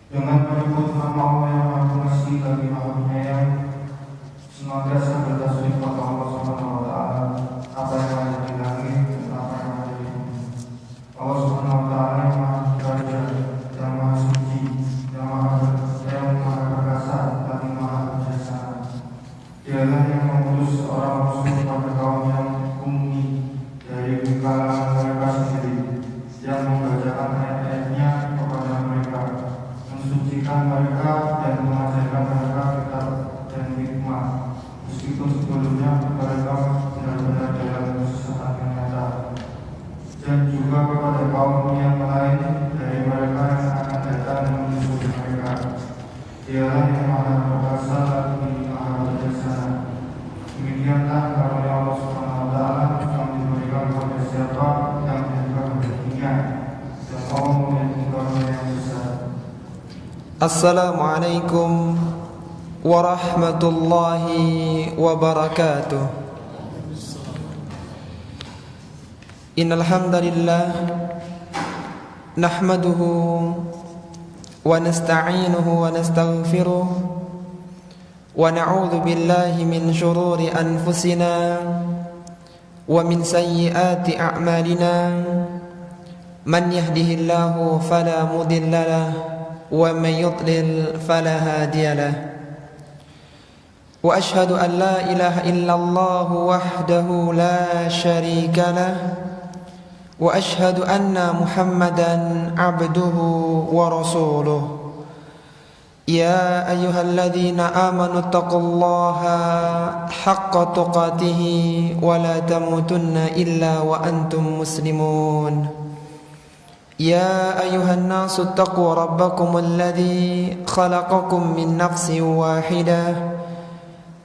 Dengan menyebut nama Allah yang Maha Pengasih lagi Maha Penyayang, senantiasa bertasbih kepada Allah Subhanahu wa taala, apa yang ada di langit dan apa yang ada di bumi. Allah Subhanahu wa taala yang Maha Derajat, yang Maha Suci, yang Maha Perkasa, dan Maha Bijaksana. Dialah yang mengutus seorang Rasul pada kaum yang ummi dari kalangan mereka sendiri, yang membacakan ayat-ayatnya kepada mereka, mensucikan mereka dan mengajarkan mereka kitab dan hikmah, meskipun sebelumnya mereka benar-benar dalam kesesatan yang nyata. Dan juga kepada kaum yang lain dari mereka yang akan datang dan menyusul mereka. Dialah yang Maha Perkasa lagi Maha Bijaksana. Demikianlah karunia Allah Subhanahu wa taala yang diberikan kepada siapa yang diberikan kepadanya, dan Allah memiliki karunia yang besar. Assalamualaikum warahmatullahi wabarakatuh. Innal hamdalillah nahmaduhu wa nasta'inuhu wa nastaghfiruh wa na'udzu billahi min shururi anfusina wa min sayyiati a'malina. Man yahdihillahu fala mudilla lahu wa man yudlil fala hadiya lahu. Wa ashhadu an la ilaha illallah wahdahu la syarika lahu wa ashhadu anna Muhammadan abduhu wa rasuluh. Ya ayyuhalladzina amanu taqullaha haqqa tuqatih wa la tamutunna illa wa antum muslimun. Ya ayyuhan nasu taqu rabbakum alladzi khalaqakum min nafsin wahidah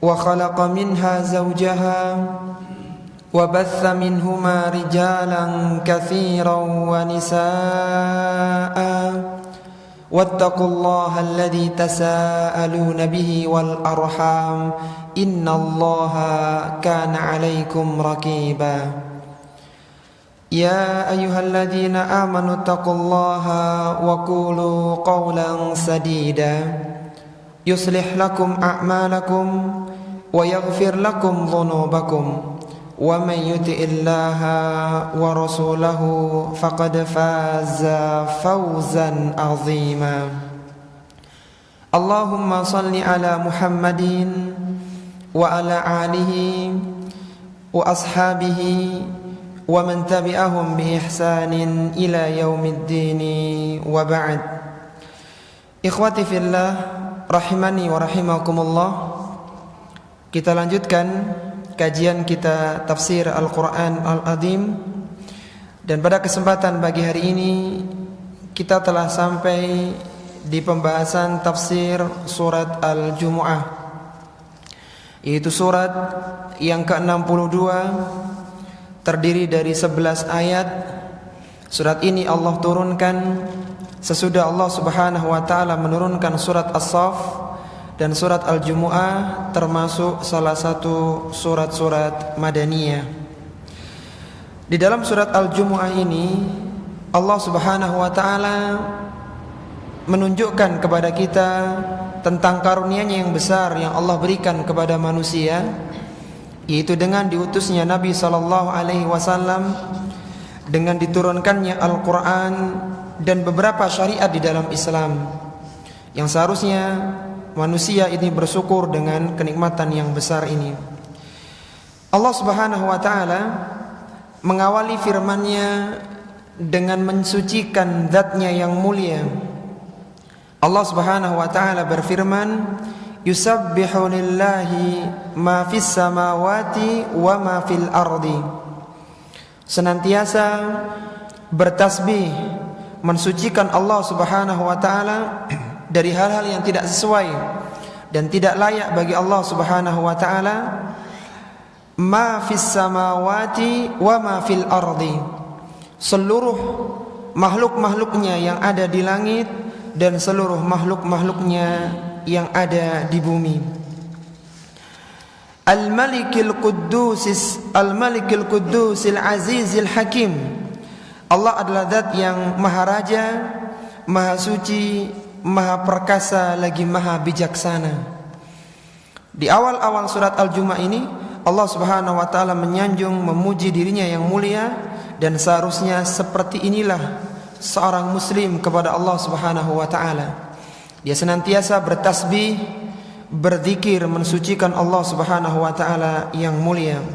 wa khalaqa minha zawjaha wa batha minhuma rijalan katsiran wa nisaa'a wattaqullaha alladzi tasaaluna bihi wal arham innallaha kana 'alaikum raqiba. Ya ayyuhalladzina amanu taqullaha wa qulu qawlan sadida yuslih lakum a'malakum wa yaghfir lakum dhunubakum wa man yuti'illaha wa rasulahu faqad faza fawzan 'azima. Allahumma salli ala Muhammadin wa ala alihi wa ashabihi wa man tabi'ahum bi ihsanin ila yaumiddin wa ba'd. Ikhwati fillah rahimani wa rahimakumullah. Kita lanjutkan kajian kita tafsir Al-Qur'an Al-Azim, dan pada kesempatan pagi hari ini kita telah sampai di pembahasan tafsir surat Al-Jumu'ah, yaitu surat yang ke-62, terdiri dari 11 ayat. Surat ini Allah turunkan sesudah Allah Subhanahu wa taala menurunkan surat As-Saff dan surat Al-Jumu'ah, termasuk salah satu surat-surat Madaniyah. Di dalam surat Al-Jumu'ah ini Allah Subhanahu wa taala menunjukkan kepada kita tentang karunia-Nya yang besar yang Allah berikan kepada manusia, yaitu dengan diutusnya Nabi SAW, dengan diturunkannya Al-Quran dan beberapa syariat di dalam Islam, yang seharusnya manusia ini bersyukur dengan kenikmatan yang besar ini. Allah Subhanahu wa ta'ala mengawali firman-Nya dengan mensucikan zat-Nya yang mulia. Allah Subhanahu wa ta'ala berfirman, yusabbihu lillahi ma fis samawati wa ma fil ardi. Senantiasa bertasbih, mensucikan Allah Subhanahu wa taala dari hal-hal yang tidak sesuai dan tidak layak bagi Allah Subhanahu wa taala. Ma fis samawati wa ma fil ardi. Seluruh makhluk-makhluknya yang ada di langit dan seluruh makhluk-makhluknya yang ada di bumi. Al-Malikil Quddusil Azizil Hakim. Allah adalah zat yang maha raja, maha suci, Maha perkasa lagi maha bijaksana. Di awal-awal surat Al-Jumu'ah ini Allah Subhanahu wa taala menyanjung memuji dirinya yang mulia, dan seharusnya seperti inilah seorang muslim kepada Allah Subhanahu wa taala. Dia senantiasa bertasbih, berzikir, mensucikan Allah Subhanahu wa taala yang mulia.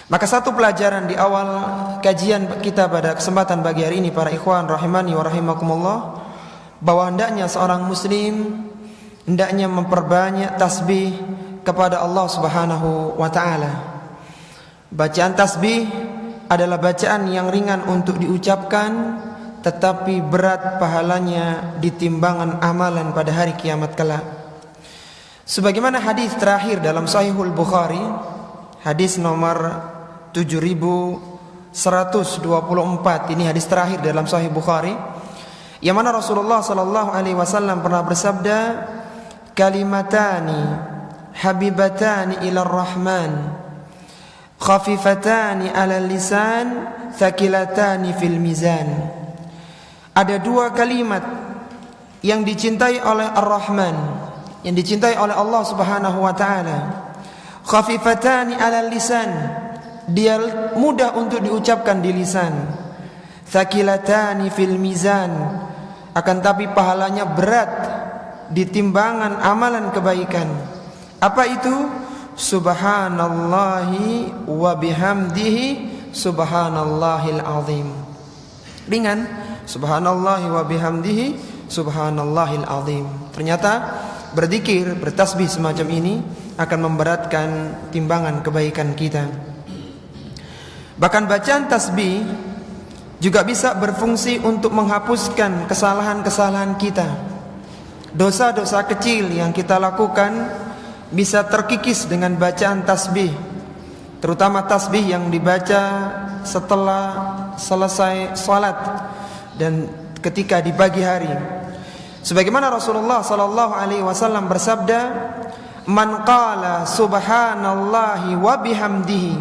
Maka satu pelajaran di awal kajian kita pada kesempatan pagi hari ini para ikhwan rahimani wa rahimakumullah, bahwa hendaknya seorang muslim hendaknya memperbanyak tasbih kepada Allah Subhanahu wa taala. Bacaan tasbih adalah bacaan yang ringan untuk diucapkan, tetapi berat pahalanya di timbangan amalan pada hari kiamat kelak. Sebagaimana hadis terakhir dalam Sahihul Bukhari, hadis nomor 7124, ini hadis terakhir dalam Sahih Bukhari, yang mana Rasulullah sallallahu alaihi wasallam pernah bersabda, kalimatani habibatani ila rahman, khafifatani ala lisan, thaqilatani fil mizan. Ada dua kalimat yang dicintai oleh Ar-Rahman, yang dicintai oleh Allah Subhanahu wa taala. Khafifatani ala lisan, dia mudah untuk diucapkan di lisan. Thaqilatani fil mizan, akan tapi pahalanya berat di timbangan amalan kebaikan. Apa itu? Subhanallahi wa bihamdihi subhanallahil azim. Ringan, subhanallahi wa bihamdihi subhanallahil azim. Ternyata berzikir, bertasbih semacam ini akan memberatkan timbangan kebaikan kita. Bahkan bacaan tasbih juga bisa berfungsi untuk menghapuskan kesalahan-kesalahan kita. Dosa-dosa kecil yang kita lakukan bisa terkikis dengan bacaan tasbih, terutama tasbih yang dibaca setelah selesai salat dan ketika di pagi hari. Sebagaimana Rasulullah sallallahu alaihi wasallam bersabda, "Man qala subhanallahi wa bihamdihi."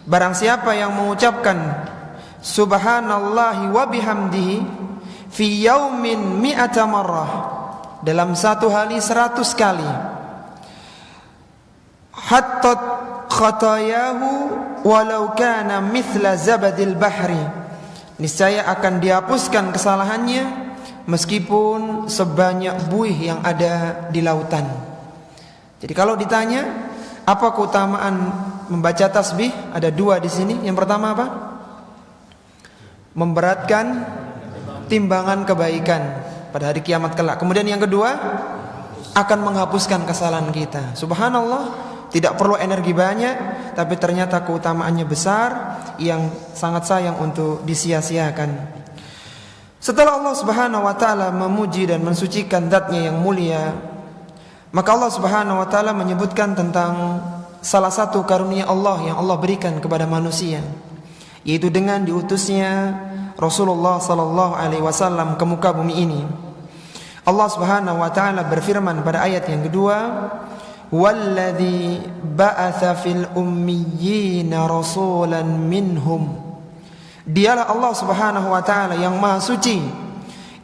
Barang siapa yang mengucapkan subhanallahi wa bihamdihi fi yaumin mi'ata marrah, dalam satu hari 100 kali, hatta khatayahu walau kana mithla zabadil bahri, niscaya akan dihapuskan kesalahannya meskipun sebanyak buih yang ada di lautan. Jadi kalau ditanya apa keutamaan membaca tasbih, ada dua di sini. Yang pertama apa? Memberatkan timbangan kebaikan pada hari kiamat kelak. Kemudian yang kedua, akan menghapuskan kesalahan kita. Subhanallah, tidak perlu energi banyak, tapi ternyata keutamaannya besar yang sangat sayang untuk disia-siakan. Setelah Allah Subhanahu wa taala memuji dan mensucikan zat-Nya yang mulia, maka Allah Subhanahu wa taala menyebutkan tentang salah satu karunia Allah yang Allah berikan kepada manusia, yaitu dengan diutusnya Rasulullah sallallahu alaihi wasallam ke muka bumi ini. Allah Subhanahu wa taala berfirman pada ayat yang kedua, "Walladzi ba'atsa fil ummiyina rasulan minhum." Dialah Allah Subhanahu wa taala yang maha suci,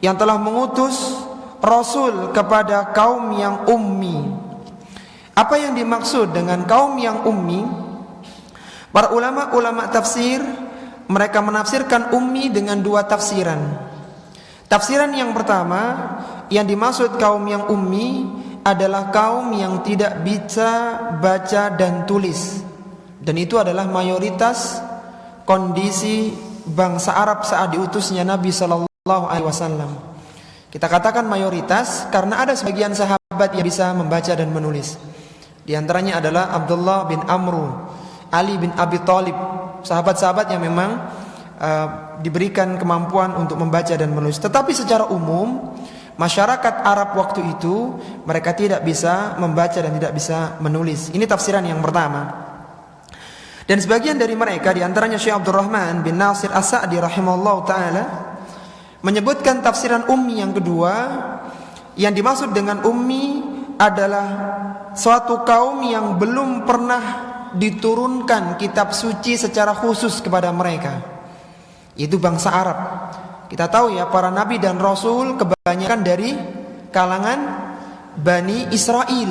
yang telah mengutus rasul kepada kaum yang ummi. Apa yang dimaksud dengan kaum yang ummi? Para ulama tafsir, mereka menafsirkan ummi dengan dua tafsiran. Tafsiran yang pertama, yang dimaksud kaum yang ummi adalah kaum yang tidak bisa baca dan tulis, dan itu adalah mayoritas kondisi bangsa Arab saat diutusnya Nabi sallallahu alaihi wasallam. Kita katakan mayoritas karena ada sebagian sahabat yang bisa membaca dan menulis. Di antaranya adalah Abdullah bin Amru, Ali bin Abi Thalib, sahabat-sahabat yang memang diberikan kemampuan untuk membaca dan menulis. Tetapi secara umum masyarakat Arab waktu itu mereka tidak bisa membaca dan tidak bisa menulis. Ini tafsiran yang pertama. Dan sebagian dari mereka, di antaranya Syekh Abdurrahman bin Nasir As-Sa'di rahimahullah ta'ala, menyebutkan tafsiran ummi yang kedua. Yang dimaksud dengan ummi adalah suatu kaum yang belum pernah diturunkan kitab suci secara khusus kepada mereka, yaitu bangsa Arab. Kita tahu ya, para nabi dan rasul kebanyakan dari kalangan Bani Israel.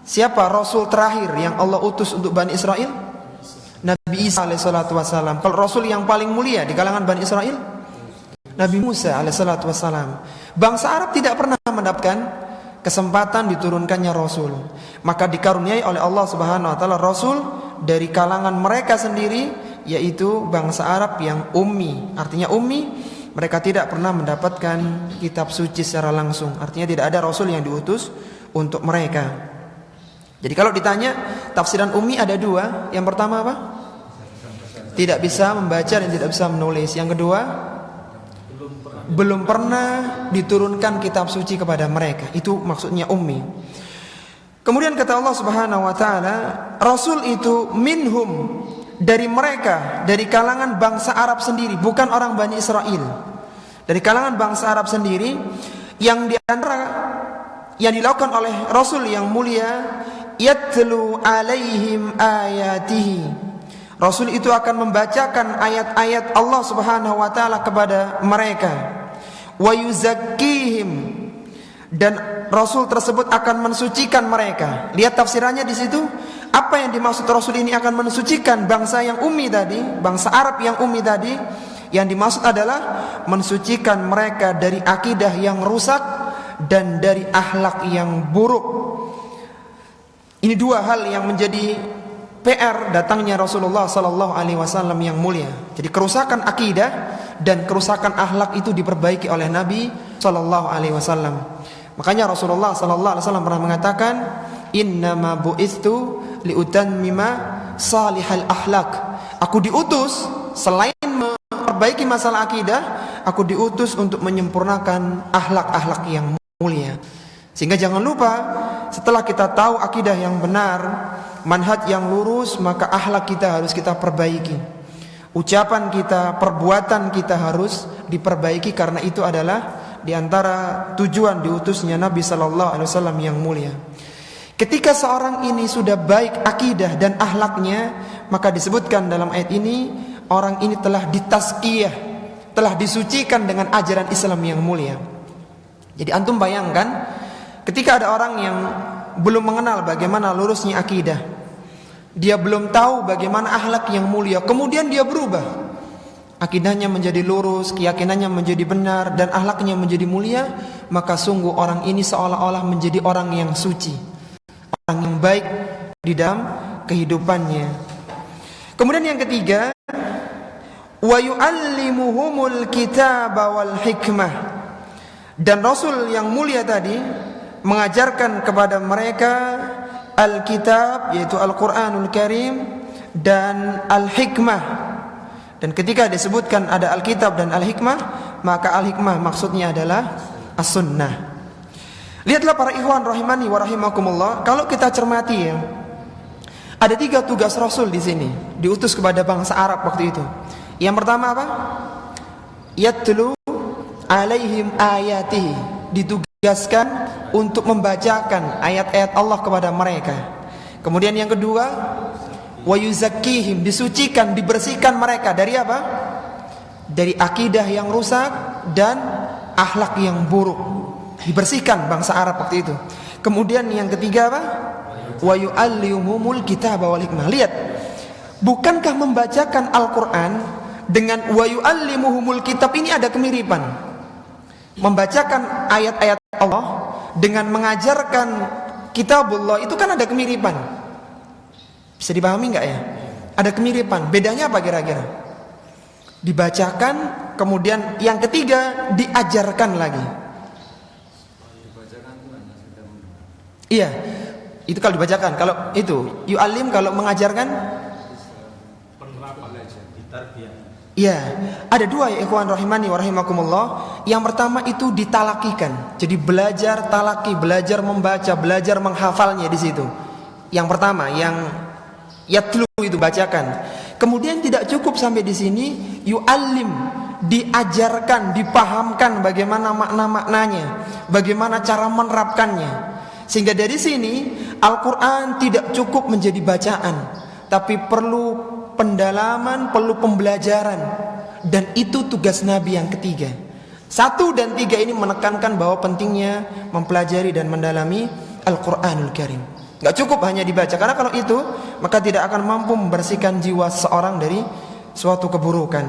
Siapa rasul terakhir yang Allah utus untuk Bani Israel? Nabi Isa alaihissalatu wassalam. Kalau rasul yang paling mulia di kalangan Bani Israel? Nabi Musa alaihissalatu wassalam. Bangsa Arab tidak pernah mendapatkan kesempatan diturunkannya rasul. Maka dikaruniai oleh Allah Subhanahu wa taala rasul dari kalangan mereka sendiri, yaitu bangsa Arab yang ummi. Artinya ummi, mereka tidak pernah mendapatkan kitab suci secara langsung. Artinya tidak ada rasul yang diutus untuk mereka. Jadi kalau ditanya tafsiran ummi ada dua. Yang pertama apa? Tidak bisa membaca dan tidak bisa menulis. Yang kedua, belum pernah diturunkan kitab suci kepada mereka. Itu maksudnya ummi. Kemudian kata Allah Subhanahu wa taala, rasul itu minhum, dari mereka, dari kalangan bangsa Arab sendiri, bukan orang Bani Israel. Dari kalangan bangsa Arab sendiri, yang di antara yang dilakukan oleh rasul yang mulia, yatlu alaihim ayatihi. Rasul itu akan membacakan ayat-ayat Allah Subhanahu wa taala kepada mereka. Wa yuzakkihim, dan rasul tersebut akan mensucikan mereka. Lihat tafsirannya di situ. Apa yang dimaksud rasul ini akan mensucikan bangsa yang ummi tadi, bangsa Arab yang ummi tadi? Yang dimaksud adalah mensucikan mereka dari akidah yang rusak dan dari akhlak yang buruk. Ini dua hal yang menjadi PR datangnya Rasulullah sallallahu alaihi wasallam yang mulia. Jadi kerusakan akidah dan kerusakan akhlak itu diperbaiki oleh Nabi sallallahu alaihi wasallam. Makanya Rasulullah sallallahu alaihi wasallam pernah mengatakan, "Innama bu'istu liutammima salihal akhlak." Aku diutus selain memperbaiki masalah akidah, aku diutus untuk menyempurnakan akhlak-akhlak yang mulia. Sehingga jangan lupa, setelah kita tahu akidah yang benar, manhaj yang lurus, maka akhlak kita harus kita perbaiki. Ucapan kita, perbuatan kita harus diperbaiki, karena itu adalah di antara tujuan diutusnya Nabi sallallahu alaihi wasallam yang mulia. Ketika seorang ini sudah baik akidah dan akhlaknya, maka disebutkan dalam ayat ini, orang ini telah ditazkiyah, telah disucikan dengan ajaran Islam yang mulia. Jadi antum bayangkan, ketika ada orang yang belum mengenal bagaimana lurusnya akidah, dia belum tahu bagaimana akhlak yang mulia, kemudian dia berubah, akidahnya menjadi lurus, keyakinannya menjadi benar, dan akhlaknya menjadi mulia, maka sungguh orang ini seolah-olah menjadi orang yang suci, orang yang baik di dalam kehidupannya. Kemudian yang ketiga, wa yu'allimuhumul kitaba wal hikmah. Dan Rasul yang mulia tadi mengajarkan kepada mereka Alkitab, yaitu Al-Quranul Karim, dan Al-Hikmah. Dan ketika disebutkan ada Alkitab dan Al-Hikmah, maka Al-Hikmah maksudnya adalah As-Sunnah. Lihatlah para ikhwan rahimani wa rahimakumullah, kalau kita cermati ya, ada 3 tugas Rasul di sini, diutus kepada bangsa Arab waktu itu. Yang pertama apa? Yatlu alaihim ayatihi, ditugaskan untuk membacakan ayat-ayat Allah kepada mereka. Kemudian yang kedua, wa yuzakkihim, disucikan, dibersihkan mereka dari apa? Dari akidah yang rusak dan akhlak yang buruk. Dibersihkan bangsa Arab waktu itu. Kemudian yang ketiga apa? Wa yu'allimuhumul kitaba wal hikmah. Lihat, bukankah membacakan Al-Quran dengan wa yu'allimuhumul kitab ini ada kemiripan? Membacakan ayat-ayat Allah dengan mengajarkan kitabullah itu kan ada kemiripan. Bisa dipahami enggak ya? Ada kemiripan. Bedanya apa kira-kira? Dibacakan, kemudian yang ketiga diajarkan lagi. Iya, itu kalau dibacakan. Kalau itu yu'allim, kalau mengajarkan penerapan aja, ditarbiyah. Iya, ada 2 ya ikhwan rahimani wa rahimakumullah. Yang pertama itu ditalakikan. Jadi belajar talaki, belajar membaca, belajar menghafalnya di situ. Yang pertama, yang yatlu itu bacakan. Kemudian tidak cukup sampai di sini, yu'allim, diajarkan, dipahamkan bagaimana makna-maknanya, bagaimana cara menerapkannya. Sehingga dari sini Al-Quran tidak cukup menjadi bacaan, tapi perlu pendalaman, perlu pembelajaran dan itu tugas Nabi yang ketiga. 1 dan 3 ini menekankan bahwa pentingnya mempelajari dan mendalami Al-Quranul Karim. Gak cukup hanya dibaca, karena kalau itu maka tidak akan mampu membersihkan jiwa seorang dari suatu keburukan.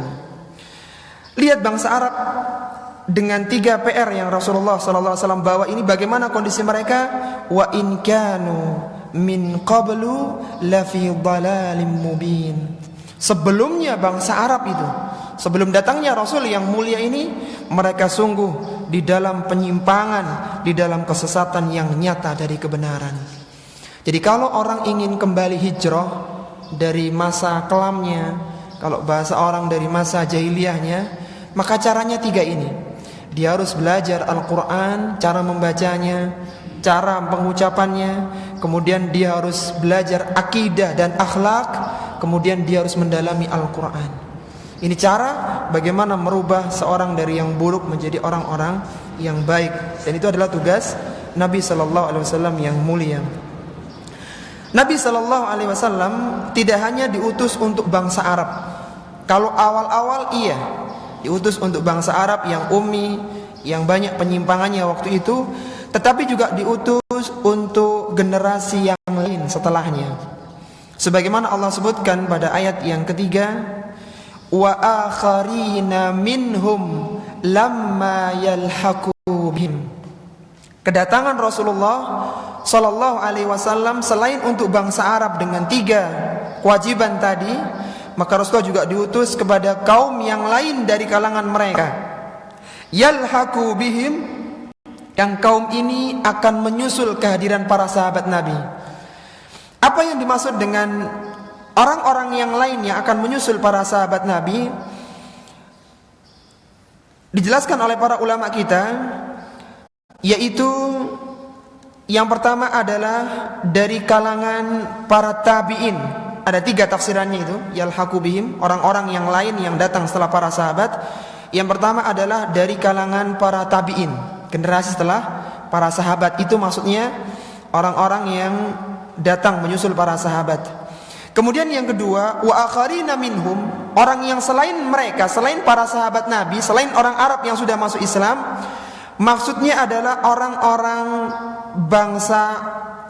Lihat bangsa Arab dengan 3 PR yang Rasulullah SAW bawa ini, bagaimana kondisi mereka. Wa in kanu min qablu lafi dhalalim mubin. Sebelumnya bangsa Arab itu, sebelum datangnya Rasul yang mulia ini, mereka sungguh di dalam penyimpangan, di dalam kesesatan yang nyata dari kebenaran. Jadi kalau orang ingin kembali hijrah dari masa kelamnya, kalau bahasa orang dari masa jahiliyahnya, maka caranya 3 ini. Dia harus belajar Al-Quran, cara membacanya, cara pengucapannya, kemudian dia harus belajar akidah dan akhlak, kemudian dia harus mendalami Al-Quran. Ini cara bagaimana merubah seorang dari yang buruk menjadi orang-orang yang baik, dan itu adalah tugas Nabi SAW yang mulia. Nabi SAW tidak hanya diutus untuk bangsa Arab. Kalau awal-awal iya, diutus untuk bangsa Arab yang ummi, yang banyak penyimpangannya waktu itu, tetapi juga diutus untuk generasi yang lain setelahnya. Sebagaimana Allah sebutkan pada ayat yang ketiga, wa akharina minhum lamma yalhaqu bihim. Kedatangan Rasulullah sallallahu alaihi wasallam selain untuk bangsa Arab dengan 3 kewajiban tadi, maka Rasulullah juga diutus kepada kaum yang lain dari kalangan mereka. Yalhaqu bihim, yang kaum ini akan menyusul kehadiran para sahabat Nabi. Apa yang dimaksud dengan orang-orang yang lain yang akan menyusul para sahabat Nabi? Dijelaskan oleh para ulama kita, yaitu yang pertama adalah dari kalangan para tabi'in. Ada 3 tafsirannya itu, yalhaqu bihim, orang-orang yang lain yang datang setelah para sahabat. Yang pertama adalah dari kalangan para tabi'in, generasi setelah para sahabat. Itu maksudnya orang-orang yang datang menyusul para sahabat. Kemudian yang kedua, wa akharina minhum, orang yang selain mereka, selain para sahabat Nabi, selain orang Arab yang sudah masuk Islam. Maksudnya adalah orang-orang bangsa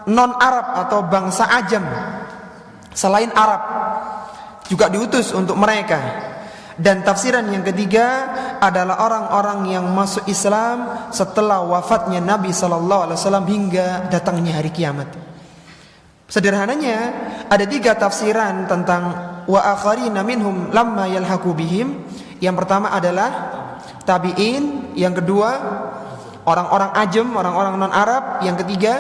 non-Arab atau bangsa ajam selain Arab, juga diutus untuk mereka. Dan tafsiran yang ketiga adalah orang-orang yang masuk Islam setelah wafatnya Nabi SAW hingga datangnya hari kiamat. Sederhananya ada 3 tafsiran tentang wa akharina minhum lamma yalhaqu bihim. Yang pertama adalah tabi'in, yang kedua orang-orang ajam, orang-orang non-Arab, yang ketiga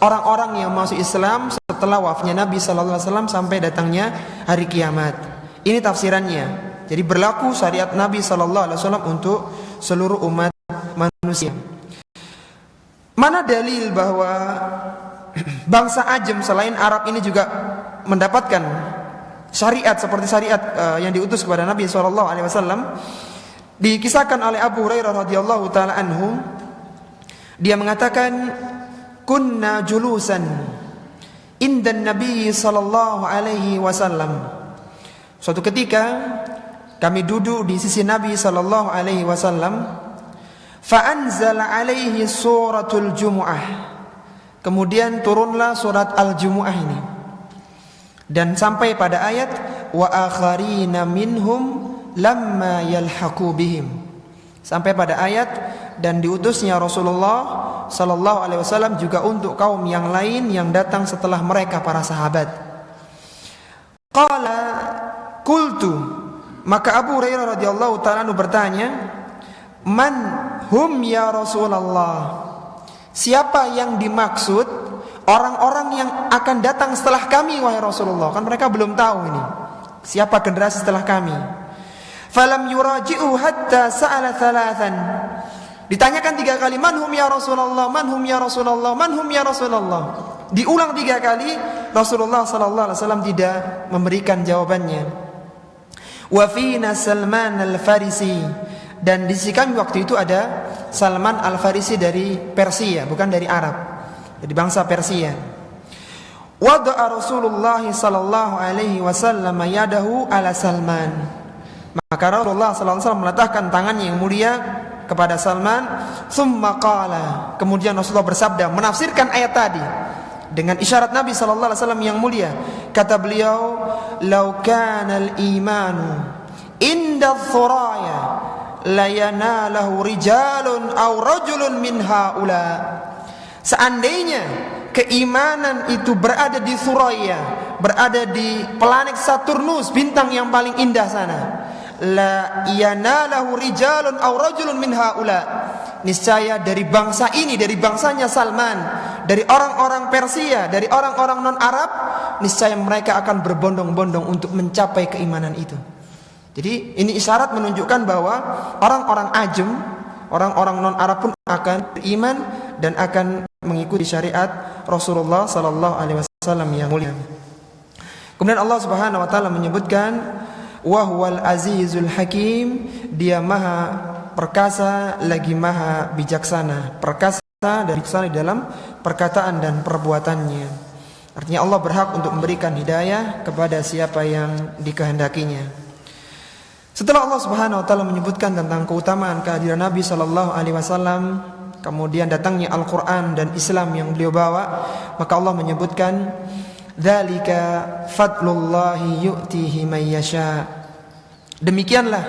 orang-orang yang masuk Islam setelah wafatnya Nabi SAW sampai datangnya hari kiamat. Ini tafsirannya. Jadi berlaku syariat Nabi SAW untuk seluruh umat manusia. Mana dalil bahwa bangsa ajam selain Arab ini juga mendapatkan syariat seperti syariat yang diutus kepada Nabi SAW? Dikisahkan oleh Abu Hurairah radhiyallahu taala anhu, dia mengatakan, kunna julusan indan Nabi sallallahu alaihi wasallam. Suatu ketika kami duduk di sisi Nabi sallallahu alaihi wasallam, fa anzala alaihi suratul Jumu'ah. Kemudian turunlah surat Al-Jumu'ah ini. Dan sampai pada ayat wa akharina minhum lamma yalhaqu bihim, sampai pada ayat dan diutusnya Rasulullah sallallahu alaihi wasallam juga untuk kaum yang lain yang datang setelah mereka para sahabat. Qala qultu, maka Abu Hurairah radhiyallahu taala bertanya, man hum ya Rasulullah, siapa yang dimaksud orang-orang yang akan datang setelah kami wahai Rasulullah? Kan mereka belum tahu ini siapa generasi setelah kami. Falam yuraji'u hatta sa'ala thalathan. Ditanyakan 3 kali, man hum ya Rasulullah, man hum ya Rasulullah, man hum ya Rasulullah. Diulang 3 kali, Rasulullah sallallahu alaihi wasallam tidak memberikan jawabannya. Wa fina Salman al-Farisi, dan di sisi kami waktu itu ada Salman al-Farisi dari Persia, bukan dari Arab, dari bangsa Persia. Wada'a Rasulullah sallallahu alaihi wasallam yadahu ala Salman, Maka Rasulullah SAW meletakkan tangannya yang mulia kepada Salman. Tsumma qala, kemudian Rasulullah bersabda menafsirkan ayat tadi dengan isyarat Nabi SAW yang mulia. Kata beliau, "Lau kana al-imanu inda thuraya la yanalahu rijalun aw rajulun min haula." Seandainya keimanan itu berada di Thuraya, berada di planet Saturnus, bintang yang paling indah sana, la yanalahu rijalun aw rajulun min haula, niscaya dari bangsa ini, dari bangsanya Salman, dari orang-orang Persia, dari orang-orang non-Arab, niscaya mereka akan berbondong-bondong untuk mencapai keimanan itu. Jadi ini isyarat menunjukkan bahwa orang-orang ajam, orang-orang non-Arab pun akan beriman dan akan mengikuti syariat Rasulullah sallallahu alaihi wasallam yang mulia. Kemudian Allah Subhanahu wa taala menyebutkan wa huwal azizul hakim, dia maha perkasa lagi maha bijaksana, perkasa dan bijaksana dalam perkataan dan perbuatannya. Artinya Allah berhak untuk memberikan hidayah kepada siapa yang dikehendakinya. Setelah Allah Subhanahu wa taala menyebutkan tentang keutamaan kehadiran Nabi sallallahu alaihi wasallam, kemudian datangnya Al-Qur'an dan Islam yang beliau bawa, maka Allah menyebutkan dzalika fadlullahi yu'tihi may yasha. Demikianlah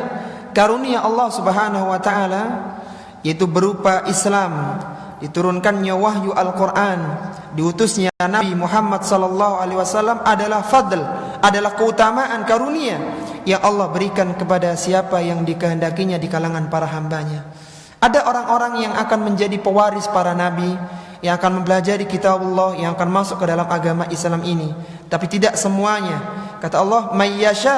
karunia Allah Subhanahu wa taala, yaitu berupa Islam, diturunkannya wahyu Al-Qur'an, diutusnya Nabi Muhammad sallallahu alaihi wasallam adalah fadl, adalah keutamaan karunia yang Allah berikan kepada siapa yang dikehendakinya di kalangan para hambanya. Ada orang-orang yang akan menjadi pewaris para nabi, yang akan mempelajari kitabullah, yang akan masuk ke dalam agama Islam ini. Tapi tidak semuanya. Kata Allah, mayyasha,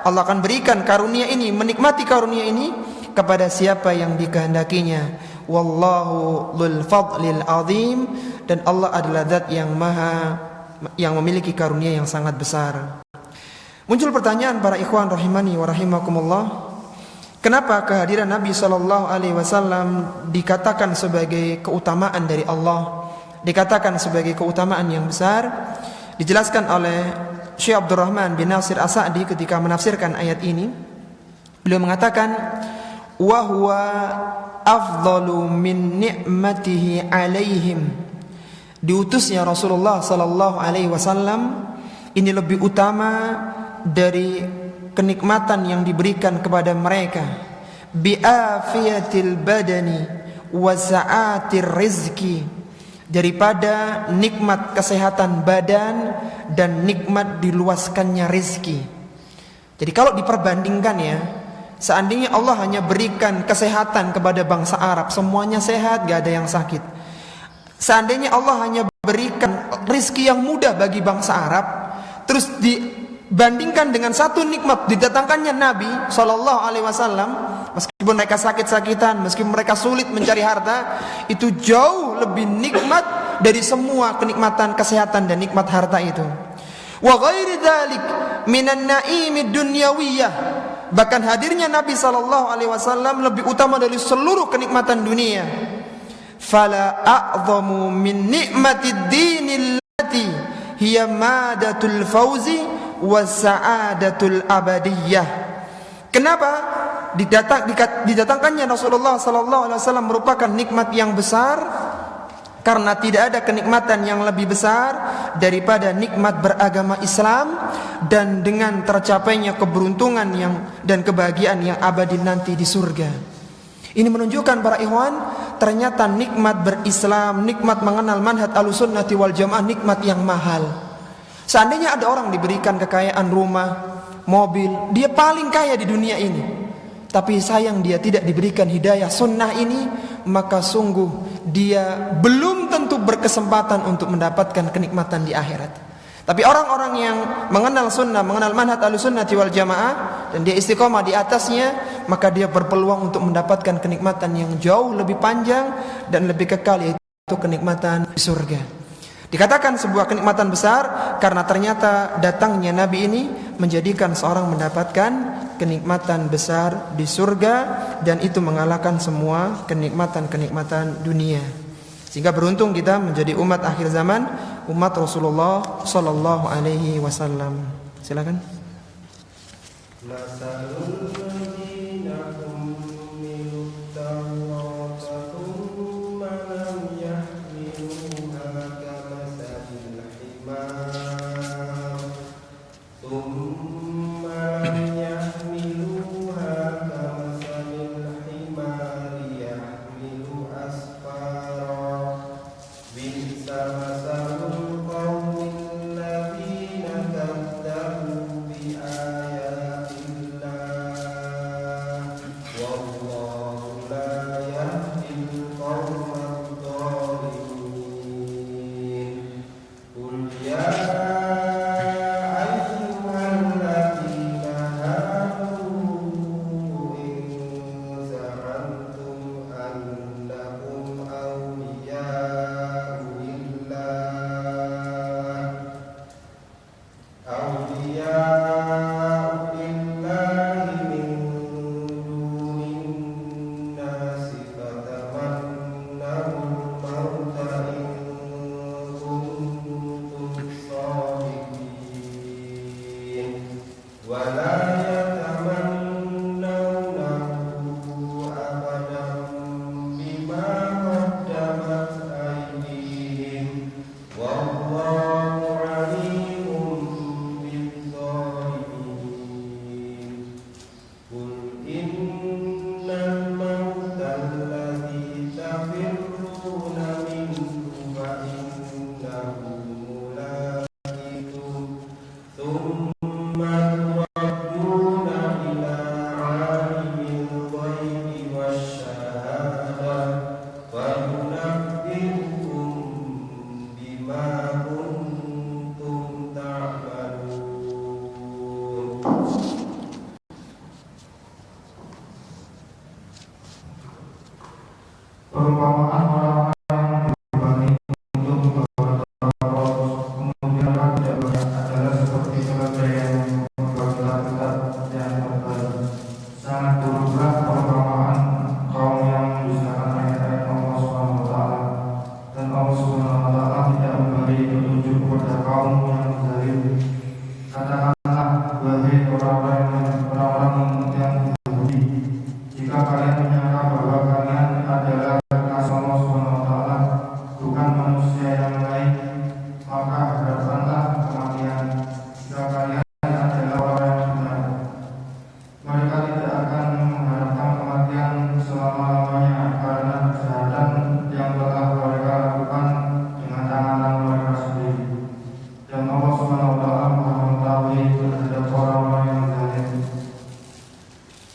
Allah akan berikan karunia ini, menikmati karunia ini kepada siapa yang dikehendakinya. Wallahu dzul fadlil azim, dan Allah adalah zat yang memiliki karunia yang sangat besar. Muncul pertanyaan para ikhwan rahimani wa rahimakumullah, kenapa kehadiran Nabi sallallahu alaihi wasallam dikatakan sebagai keutamaan dari Allah, dikatakan sebagai keutamaan yang besar? Dijelaskan oleh Syekh Abdurrahman bin Nasir As-Sa'di ketika menafsirkan ayat ini. Beliau mengatakan, wa huwa afdalu min ni'matihi alaihim. Diutusnya Rasulullah sallallahu alaihi wasallam ini lebih utama dari kenikmatan yang diberikan kepada mereka, bi'afiyatil badani wa sa'atir rizki, daripada nikmat kesehatan badan dan nikmat diluaskannya rizki. Jadi kalau diperbandingkan ya, seandainya Allah hanya berikan kesehatan kepada bangsa Arab, semuanya sehat, gak ada yang sakit. Seandainya Allah hanya berikan rizki yang mudah bagi bangsa Arab, terus dibandingkan dengan satu nikmat didatangkannya Nabi Sallallahu Alaihi Wasallam, meskipun mereka sakit-sakitan, meskipun mereka sulit mencari harta, itu jauh lebih nikmat dari semua kenikmatan kesehatan dan nikmat harta itu. Wa ghairi dzalik minan na'imid dunyawiyah, bahkan hadirnya Nabi Sallallahu Alaihi Wasallam lebih utama dari seluruh kenikmatan dunia. Fala a'zamu min ni'matid dinil lati hiya madatul fauzi wasa'adatul abadiyah. Kenapa didatangkannya Rasulullah sallallahu alaihi wasallam merupakan nikmat yang besar? Karena tidak ada kenikmatan yang lebih besar daripada nikmat beragama Islam dan dengan tercapainya keberuntungan dan kebahagiaan yang abadi nanti di surga. Ini menunjukkan para ikhwan, ternyata nikmat berislam, nikmat mengenal manhaj Ahlussunnati wal Jamaah, nikmat yang mahal. Seandainya ada orang diberikan kekayaan rumah, mobil, dia paling kaya di dunia ini, tapi sayang dia tidak diberikan hidayah sunnah ini, maka sungguh dia belum tentu berkesempatan untuk mendapatkan kenikmatan di akhirat. Tapi orang-orang yang mengenal sunnah, mengenal manhaj Ahlussunnati wal Jamaah, dan dia istiqomah di atasnya, maka dia berpeluang untuk mendapatkan kenikmatan yang jauh lebih panjang dan lebih kekal, yaitu kenikmatan di surga. Dikatakan sebuah kenikmatan besar karena ternyata datangnya Nabi ini menjadikan seorang mendapatkan kenikmatan besar di surga, dan itu mengalahkan semua kenikmatan-kenikmatan dunia. Sehingga beruntung kita menjadi umat akhir zaman, umat Rasulullah sallallahu alaihi wasallam. Silakan. Perumpamaan orang-orang yang berbanding untuk kemudian tidak banyak adalah seperti keledai yang membuat kitab-kitab yang tebal. Sangat buruklah perumpamaan kaum yang mendustakan ayat-ayat Allah Subhanahu wa taala, dan Allah Subhanahu wa taala tidak memberi petunjuk kepada kaum yang zalim. Katakanlah, wahai orang-orang yang berbudi, jika kalian menyangka bahwa kalian adalah Allah Subhanahu wa taala, bukan manusia yang lain, maka hadapkanlah kematian. Jika kalian adalah orang yang benar, mereka tidak akan mengharapkan kematian selama-lamanya karena kejahatan yang telah mereka lakukan dengan tangan mereka sendiri. Dan Allah Subhanahu wa taala Maha mengetahui terhadap orang-orang yang zalim.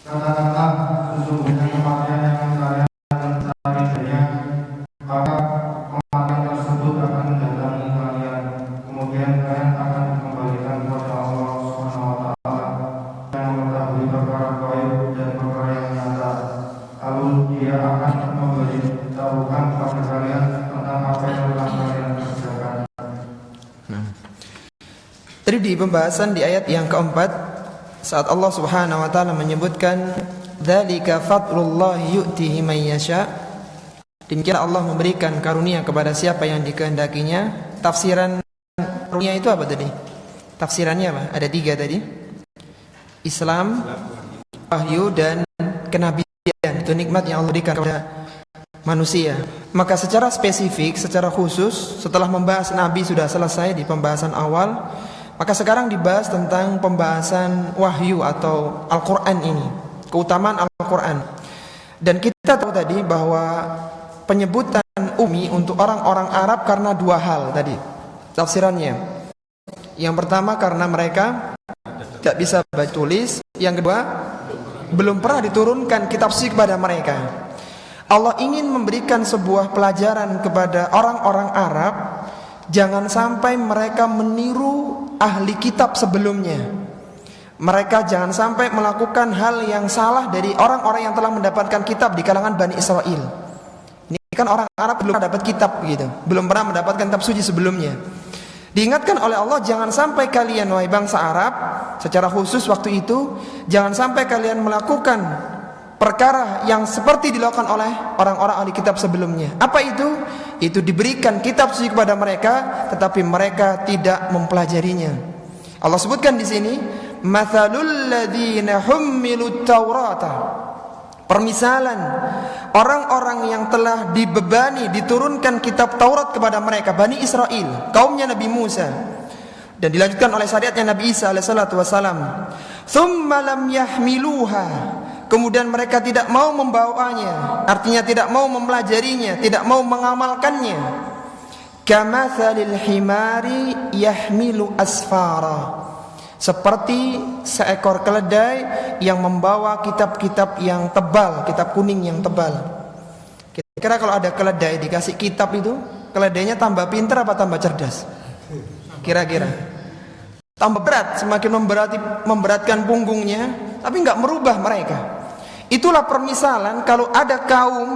Katakanlah, sesungguhnya kematian yang kalian cari darinya, maka kematian tersebut akan mendatangi kalian. Kemudian kalian akan dikembalikan kepada Allah Subhanahu wa taala yang mengetahui perkara gaib dan perkara yang nyata. Lalu Dia akan memberitahukan kepada kalian tentang apa yang telah kalian kerjakan. Tadi di pembahasan di ayat yang keempat, saat Allah Subhanahu wa taala menyebutkan dzalika fadlullah yu'tihi man yasha, demikian Allah memberikan karunia kepada siapa yang dikehendakinya. Tafsiran karunia itu apa tadi? Tafsirannya apa? Ada 3 tadi. Islam, wahyu, dan kenabian. Itu nikmat yang Allah berikan kepada manusia. Maka secara spesifik, secara khusus, setelah membahas Nabi sudah selesai di pembahasan awal, maka sekarang dibahas tentang pembahasan wahyu atau Al-Quran ini, keutamaan Al-Quran. Dan kita tahu tadi bahwa penyebutan ummi untuk orang-orang Arab karena 2 hal tadi tafsirannya. Yang pertama karena mereka tidak bisa baca tulis. Yang kedua, belum pernah diturunkan kitab suci kepada mereka. Allah ingin memberikan sebuah pelajaran kepada orang-orang Arab, jangan sampai mereka meniru ahli kitab sebelumnya. Mereka jangan sampai melakukan hal yang salah dari orang-orang yang telah mendapatkan kitab di kalangan Bani Israel. Ini kan orang Arab belum dapat kitab gitu, belum pernah mendapatkan kitab suci sebelumnya. Diingatkan oleh Allah, jangan sampai kalian wahai bangsa Arab, secara khusus waktu itu, jangan sampai kalian melakukan perkara yang seperti dilakukan oleh orang-orang ahli kitab sebelumnya. Apa itu? Itu diberikan kitab suci kepada mereka, tetapi mereka tidak mempelajarinya. Allah sebutkan di sini, mathalul ladzina hummilut taurata. Permisalan orang-orang yang telah dibebani, diturunkan kitab Taurat kepada mereka, Bani Israel, kaumnya Nabi Musa, dan dilanjutkan oleh syariatnya Nabi Isa alaihissalatu wassalam. Tsumma lam yahmiluha, kemudian mereka tidak mau membawanya, artinya tidak mau mempelajarinya, tidak mau mengamalkannya. Kamatsalil himari yahmilu asfara, seperti seekor keledai yang membawa kitab-kitab yang tebal, kitab kuning yang tebal. Kira-kira kalau ada keledai dikasih kitab itu, keledainya tambah pintar apa tambah cerdas? Kira-kira tambah berat, semakin memberatkan punggungnya, tapi nggak merubah mereka. Itulah permisalan kalau ada kaum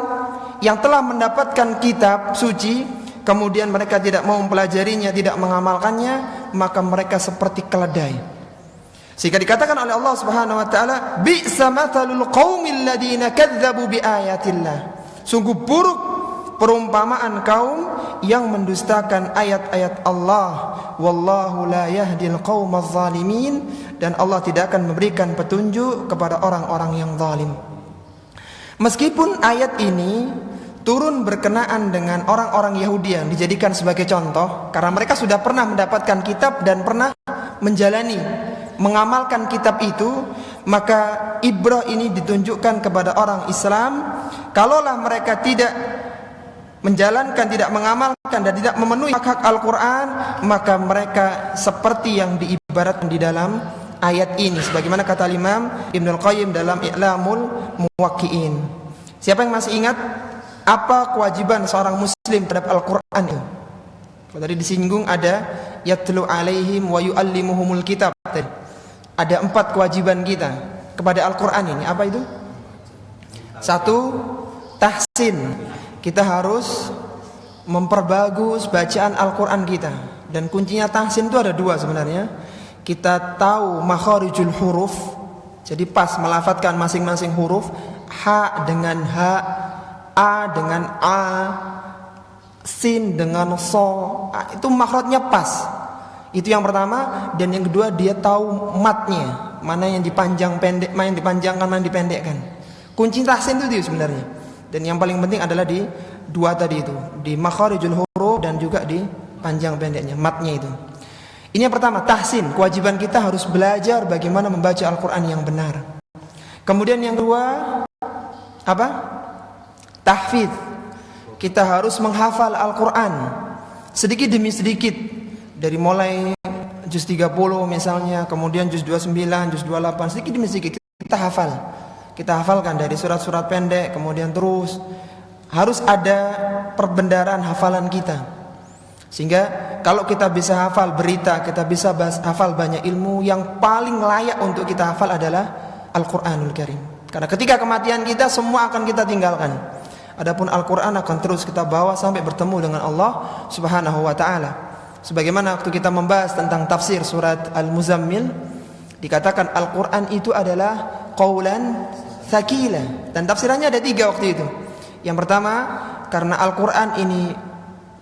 yang telah mendapatkan kitab suci, kemudian mereka tidak mau mempelajarinya, tidak mengamalkannya, maka mereka seperti keledai. Sehingga dikatakan oleh Allah Subhanahu wa taala, bi'sa mathalul qaumil ladzina kadzdzabu biayatillah. Sungguh buruk perumpamaan kaum yang mendustakan ayat-ayat Allah. Wallahu la yahdil qaumaz zalimin, dan Allah tidak akan memberikan petunjuk kepada orang-orang yang zalim. Meskipun ayat ini turun berkenaan dengan orang-orang Yahudi yang dijadikan sebagai contoh, karena mereka sudah pernah mendapatkan kitab dan pernah menjalani, mengamalkan kitab itu, maka ibrah ini ditunjukkan kepada orang Islam. Kalaulah mereka tidak menjalankan, tidak mengamalkan dan tidak memenuhi hak-hak Al-Quran, maka mereka seperti yang diibaratkan di dalam ayat ini, sebagaimana kata Imam Ibnul Qayyim dalam I'lamul Muwaqqi'in. Siapa yang masih ingat apa kewajiban seorang muslim terhadap Al-Quran itu? Kalau tadi disinggung ada yatlu alaihim wa yu'allimuhumul kitab. Ada 4 kewajiban kita kepada Al-Quran ini. Apa itu? 1, tahsin. Kita harus memperbagus bacaan Al-Quran kita. Dan kuncinya tahsin itu ada 2 sebenarnya. Kita tahu makharijul huruf, jadi pas melafadzkan masing-masing huruf. Ha dengan ha, a dengan a, sin dengan so, itu makhrajnya pas. Itu yang pertama. Dan yang kedua, dia tahu matnya, mana yang dipanjang pendek, mana yang dipanjangkan, mana yang dipendekkan. Kunci tahsin itu sebenarnya. Dan yang paling penting adalah di 2 tadi itu, di makharijul huruf dan juga di panjang pendeknya, matnya itu. Ini yang pertama, tahsin. Kewajiban kita harus belajar bagaimana membaca Al-Quran yang benar. Kemudian yang kedua, apa? Tahfidz. Kita harus menghafal Al-Quran sedikit demi sedikit, dari mulai juz 30 misalnya, kemudian juz 29, juz 28, sedikit demi sedikit kita hafal. Kita hafalkan dari surat-surat pendek, kemudian terus harus ada perbendaharaan hafalan kita. Sehingga kalau kita bisa hafal berita, kita bisa hafal banyak ilmu, yang paling layak untuk kita hafal adalah Al-Quranul Karim. Karena ketika kematian kita, semua akan kita tinggalkan. Adapun Al-Quran akan terus kita bawa sampai bertemu dengan Allah Subhanahu wa ta'ala. Sebagaimana waktu kita membahas tentang tafsir surat Al-Muzammil, dikatakan Al-Quran itu adalah qaulan tsaqila. Dan tafsirannya ada 3 waktu itu. Yang pertama, karena Al-Quran ini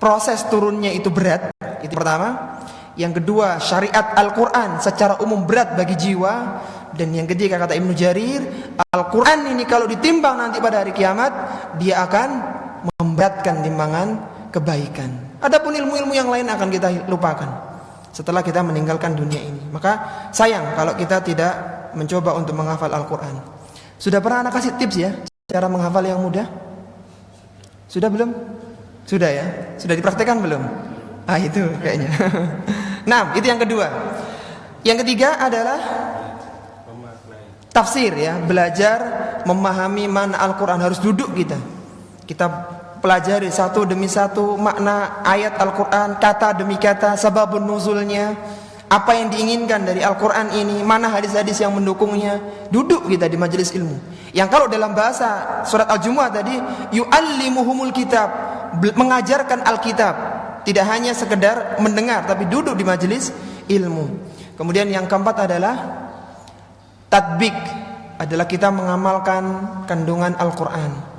proses turunnya itu berat, itu pertama. Yang kedua, syariat Al-Quran secara umum berat bagi jiwa. Dan yang ketiga, kata Ibnu Jarir, Al-Quran ini kalau ditimbang nanti pada hari kiamat, dia akan memberatkan timbangan kebaikan. Adapun ilmu-ilmu yang lain akan kita lupakan setelah kita meninggalkan dunia ini. Maka sayang kalau kita tidak mencoba untuk menghafal Al-Quran. Sudah pernah anak kasih tips ya, cara menghafal yang mudah? Sudah belum? Sudah ya? Sudah dipraktekkan belum? Ah, itu kayaknya. Nah, itu yang kedua. Yang ketiga adalah tafsir ya, belajar memahami makna Al-Quran. Harus duduk kita pelajari satu demi satu makna ayat Al-Quran, kata demi kata, sababun nuzulnya, apa yang diinginkan dari Al-Quran ini, mana hadis-hadis yang mendukungnya. Duduk kita di majelis ilmu. Yang kalau dalam bahasa surat Al-Jumu'ah tadi, yu'allimuhumul kitab, mengajarkan Alkitab. Tidak hanya sekedar mendengar, tapi duduk di majelis ilmu. Kemudian yang keempat adalah tatbik, adalah kita mengamalkan kandungan Al-Quran.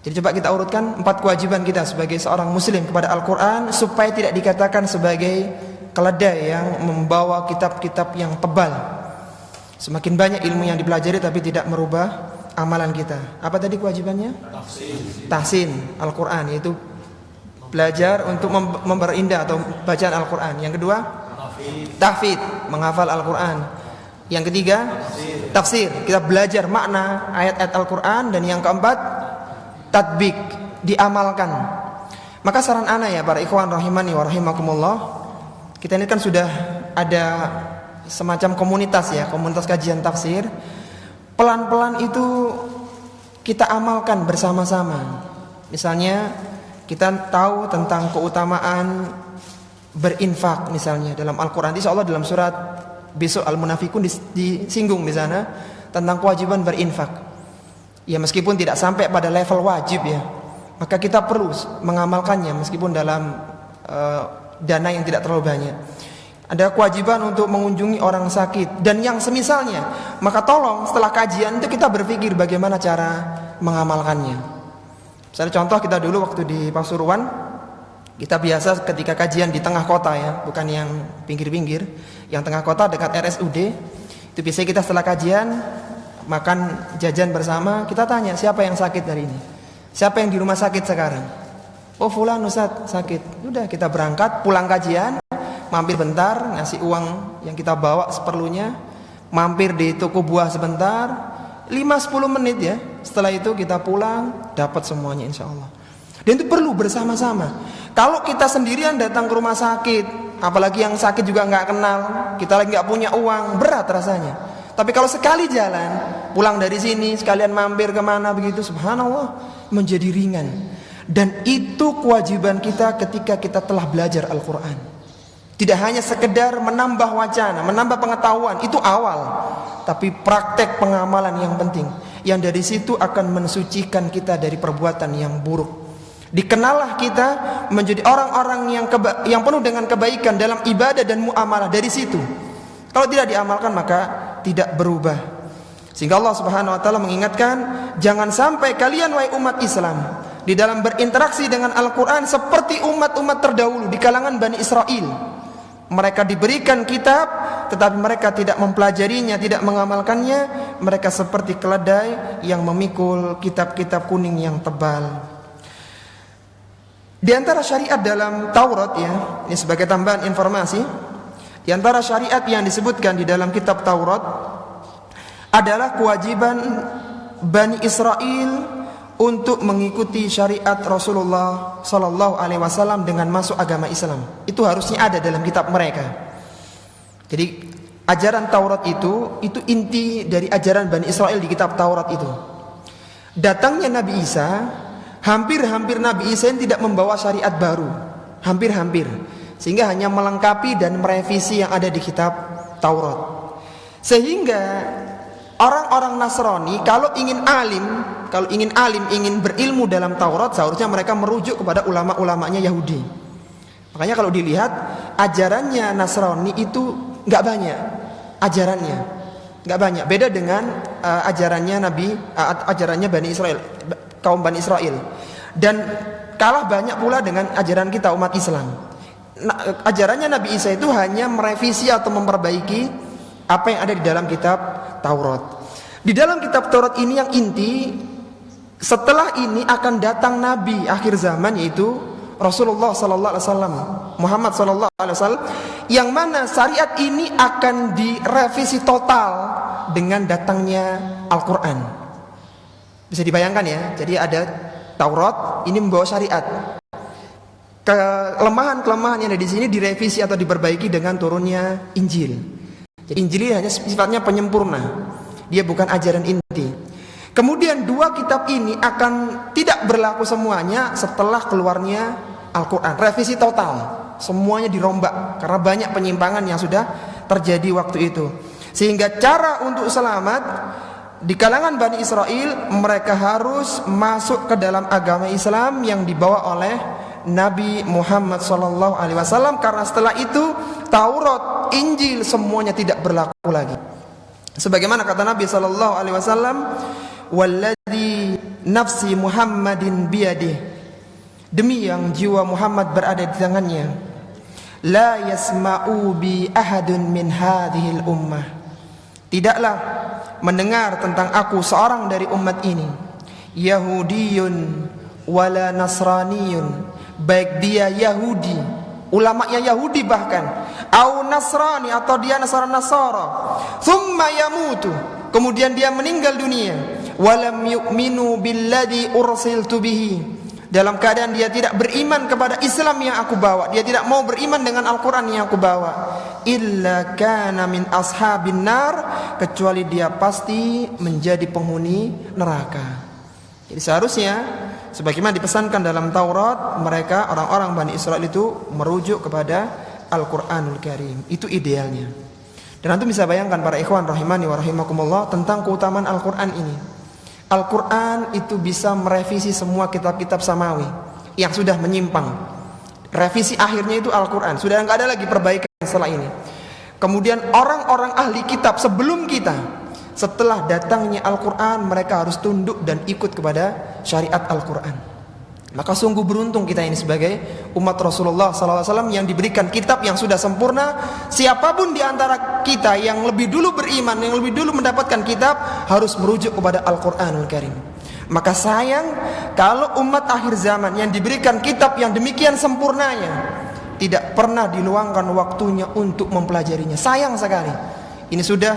Jadi coba kita urutkan 4 kewajiban kita sebagai seorang muslim kepada Al-Quran, supaya tidak dikatakan sebagai keledai yang membawa kitab-kitab yang tebal. Semakin banyak ilmu yang dipelajari tapi tidak merubah amalan kita. Apa tadi kewajibannya? Tahsin Al-Quran, yaitu belajar untuk memperindah atau bacaan Al-Quran. Yang kedua, tahfidz, menghafal Al-Quran. Yang ketiga, tafsir, kita belajar makna ayat-ayat Al-Quran. Dan yang keempat, tatbik, diamalkan. Maka saran ana ya para ikhwan rahimani wa rahimakumullah, kita ini kan sudah ada semacam komunitas ya, komunitas kajian tafsir. Pelan-pelan itu kita amalkan bersama-sama. Misalnya kita tahu tentang keutamaan berinfak misalnya dalam Al-Quran. Insyaallah dalam surat besok Al-Munafikun disinggung di sana tentang kewajiban berinfak. Ya meskipun tidak sampai pada level wajib ya, maka kita perlu mengamalkannya meskipun dalam dana yang tidak terlalu banyak. Ada kewajiban untuk mengunjungi orang sakit dan yang semisalnya. Maka tolong setelah kajian itu kita berpikir bagaimana cara mengamalkannya. Misalnya contoh kita dulu waktu di Pasuruan, kita biasa ketika kajian di tengah kota ya, bukan yang pinggir-pinggir, yang tengah kota dekat RSUD. Itu biasanya kita setelah kajian makan jajan bersama, kita tanya siapa yang sakit hari ini, siapa yang di rumah sakit sekarang. Oh fulan Ustaz sakit. Udah kita berangkat pulang kajian, mampir bentar, ngasih uang yang kita bawa seperlunya, mampir di toko buah sebentar, 5-10 menit ya. Setelah itu kita pulang, dapat semuanya insya Allah. Dan itu perlu bersama-sama. Kalau kita sendirian datang ke rumah sakit, apalagi yang sakit juga nggak kenal, kita lagi nggak punya uang, berat rasanya. Tapi kalau sekali jalan, pulang dari sini, sekalian mampir kemana begitu, subhanallah, menjadi ringan. Dan itu kewajiban kita ketika kita telah belajar Al-Quran. Tidak hanya sekedar menambah wacana, menambah pengetahuan, itu awal. Tapi praktek pengamalan yang penting, yang dari situ akan mensucikan kita dari perbuatan yang buruk. Dikenalah kita menjadi orang-orang yang penuh dengan kebaikan dalam ibadah dan muamalah dari situ. Kalau tidak diamalkan maka tidak berubah. Sehingga Allah Subhanahu wa taala mengingatkan, jangan sampai kalian wahai umat Islam di dalam berinteraksi dengan Al-Quran seperti umat-umat terdahulu di kalangan Bani Israel. Mereka diberikan kitab tetapi mereka tidak mempelajarinya, tidak mengamalkannya. Mereka seperti keledai yang memikul kitab-kitab kuning yang tebal. Di antara syariat dalam Taurat ya, ini sebagai tambahan informasi, di antara syariat yang disebutkan di dalam kitab Taurat adalah kewajiban Bani Israel untuk mengikuti syariat Rasulullah Sallallahu Alaihi Wasallam dengan masuk agama Islam. Itu harusnya ada dalam kitab mereka. Jadi ajaran Taurat itu inti dari ajaran Bani Israel di kitab Taurat itu. Datangnya Nabi Isa, hampir-hampir Nabi Isa yang tidak membawa syariat baru, hampir-hampir, sehingga hanya melengkapi dan merevisi yang ada di kitab Taurat. Sehingga orang-orang Nasrani kalau ingin alim, ingin berilmu dalam Taurat, seharusnya mereka merujuk kepada ulama-ulamanya Yahudi. Makanya kalau dilihat ajarannya Nasrani itu nggak banyak, nggak banyak. Beda dengan ajarannya Bani Israel, kaum Bani Israel. Dan kalah banyak pula dengan ajaran kita umat Islam. Ajarannya Nabi Isa itu hanya merevisi atau memperbaiki apa yang ada di dalam kitab Taurat. Di dalam kitab Taurat ini yang inti, setelah ini akan datang Nabi akhir zaman, yaitu Rasulullah Sallallahu Alaihi Wasallam, Muhammad Sallallahu Alaihi Wasallam, yang mana syariat ini akan direvisi total dengan datangnya Al-Quran. Bisa dibayangkan ya, jadi ada Taurat ini membawa syariat. Kelemahan-kelemahan yang ada di sini direvisi atau diperbaiki dengan turunnya Injil. Jadi Injil ini hanya sifatnya penyempurna, dia bukan ajaran inti. Kemudian dua kitab ini akan tidak berlaku semuanya setelah keluarnya Al-Quran. Revisi total, semuanya dirombak karena banyak penyimpangan yang sudah terjadi waktu itu. Sehingga cara untuk selamat di kalangan Bani Israel, mereka harus masuk ke dalam agama Islam yang dibawa oleh Nabi Muhammad SAW, karena setelah itu Taurat, Injil semuanya tidak berlaku lagi. Sebagaimana kata Nabi SAW, "Walladzi nafsi Muhammadin biyadih," demi yang jiwa Muhammad berada di tangannya, "la yasma'u bi ahadun min hadhil ummah tidaklah mendengar tentang aku seorang dari umat ini, Yahudiyun wala Nasraniyun, baik dia Yahudi, ulamanya Yahudi bahkan, au Nasrani, atau dia Nasara, thumma yamutu, kemudian dia meninggal dunia, walam yu'minu billadhi ursiltu bihi, dalam keadaan dia tidak beriman kepada Islam yang aku bawa, dia tidak mau beriman dengan Al-Quran yang aku bawa, illa kana min ashabin nar, kecuali dia pasti menjadi penghuni neraka. Jadi seharusnya sebagaimana dipesankan dalam Taurat, mereka orang-orang Bani Israel itu merujuk kepada Al-Quranul Karim. Itu idealnya. Dan antum bisa bayangkan para ikhwan rahimani wa rahimakumullah tentang keutamaan Al-Quran ini. Al-Quran itu bisa merevisi semua kitab-kitab samawi yang sudah menyimpang. Revisi akhirnya itu Al-Quran. Sudah nggak ada lagi perbaikan setelah ini. Kemudian orang-orang ahli kitab sebelum kita, setelah datangnya Al-Quran, mereka harus tunduk dan ikut kepada syariat Al-Quran. Maka sungguh beruntung kita ini sebagai umat Rasulullah SAW yang diberikan kitab yang sudah sempurna. Siapapun di antara kita yang lebih dulu beriman, yang lebih dulu mendapatkan kitab, harus merujuk kepada Al-Quranul Karim. Maka sayang kalau umat akhir zaman yang diberikan kitab yang demikian sempurnanya tidak pernah diluangkan waktunya untuk mempelajarinya. Sayang sekali. Ini sudah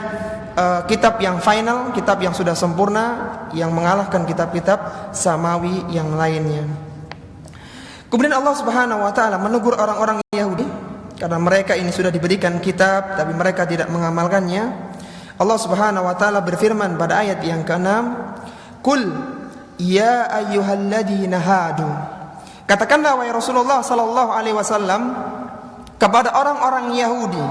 kitab yang final, kitab yang sudah sempurna, yang mengalahkan kitab-kitab samawi yang lainnya. Kemudian Allah Subhanahu wa taala menegur orang-orang Yahudi karena mereka ini sudah diberikan kitab tapi mereka tidak mengamalkannya. Allah Subhanahu wa taala berfirman pada ayat yang ke-6, "Qul ya ayyuhalladzina hadu." Katakanlah wahai Rasulullah sallallahu alaihi wasallam kepada orang-orang Yahudi,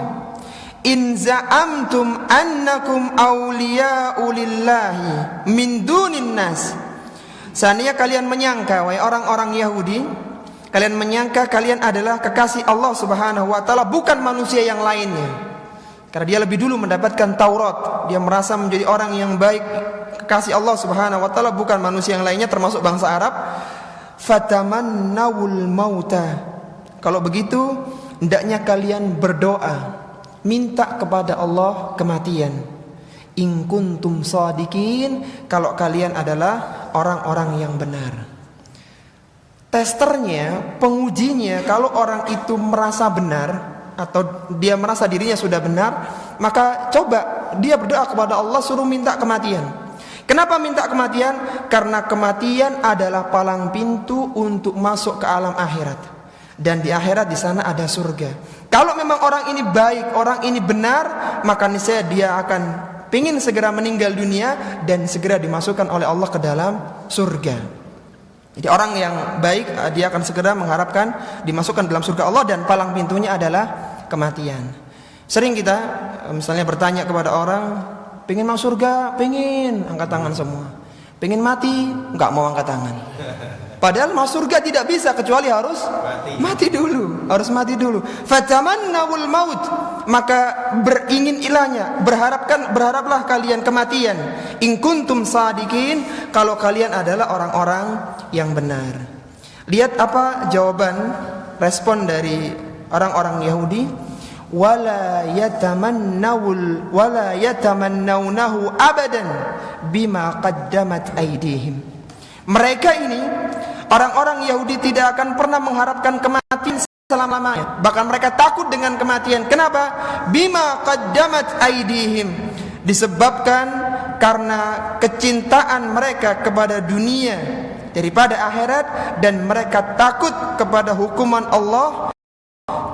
"In za'amtum annakum awliya'u lillahi min dunin nas." Seandainya kalian menyangka, wahai orang-orang Yahudi, kalian menyangka kalian adalah kekasih Allah Subhanahu wa taala, bukan manusia yang lainnya. Karena dia lebih dulu mendapatkan Taurat, dia merasa menjadi orang yang baik, kekasih Allah Subhanahu wa taala, bukan manusia yang lainnya termasuk bangsa Arab. Fatamannawul mauta. Kalau begitu, hendaknya kalian berdoa, minta kepada Allah kematian. In kuntum shadiqin, kalau kalian adalah orang-orang yang benar. Testernya, pengujinya, kalau orang itu merasa benar atau dia merasa dirinya sudah benar, maka coba dia berdoa kepada Allah, suruh minta kematian. Kenapa minta kematian? Karena kematian adalah palang pintu untuk masuk ke alam akhirat. Dan di akhirat di sana ada surga. Kalau memang orang ini baik, orang ini benar, maka niscaya dia akan ingin segera meninggal dunia dan segera dimasukkan oleh Allah ke dalam surga. Jadi orang yang baik, dia akan segera mengharapkan dimasukkan dalam surga Allah, dan palang pintunya adalah kematian. Sering kita misalnya bertanya kepada orang, pengen masuk surga? Pengen, angkat tangan semua. Pengen mati? Enggak mau angkat tangan. Padahal masuk surga tidak bisa kecuali harus mati dulu, harus mati dulu. Fatamannawul maut, maka beringin ilahnya, berharaplah kalian kematian. In kuntum shadiqin, kalau kalian adalah orang-orang yang benar. Lihat apa jawaban respon dari orang-orang Yahudi. Wala yatamannawnahu abadan bima qaddamat aydihim. Mereka ini, orang-orang Yahudi, tidak akan pernah mengharapkan kematian selama-lamanya. Bahkan mereka takut dengan kematian. Kenapa? Bima qaddamat aydihim, disebabkan karena kecintaan mereka kepada dunia daripada akhirat, dan mereka takut kepada hukuman Allah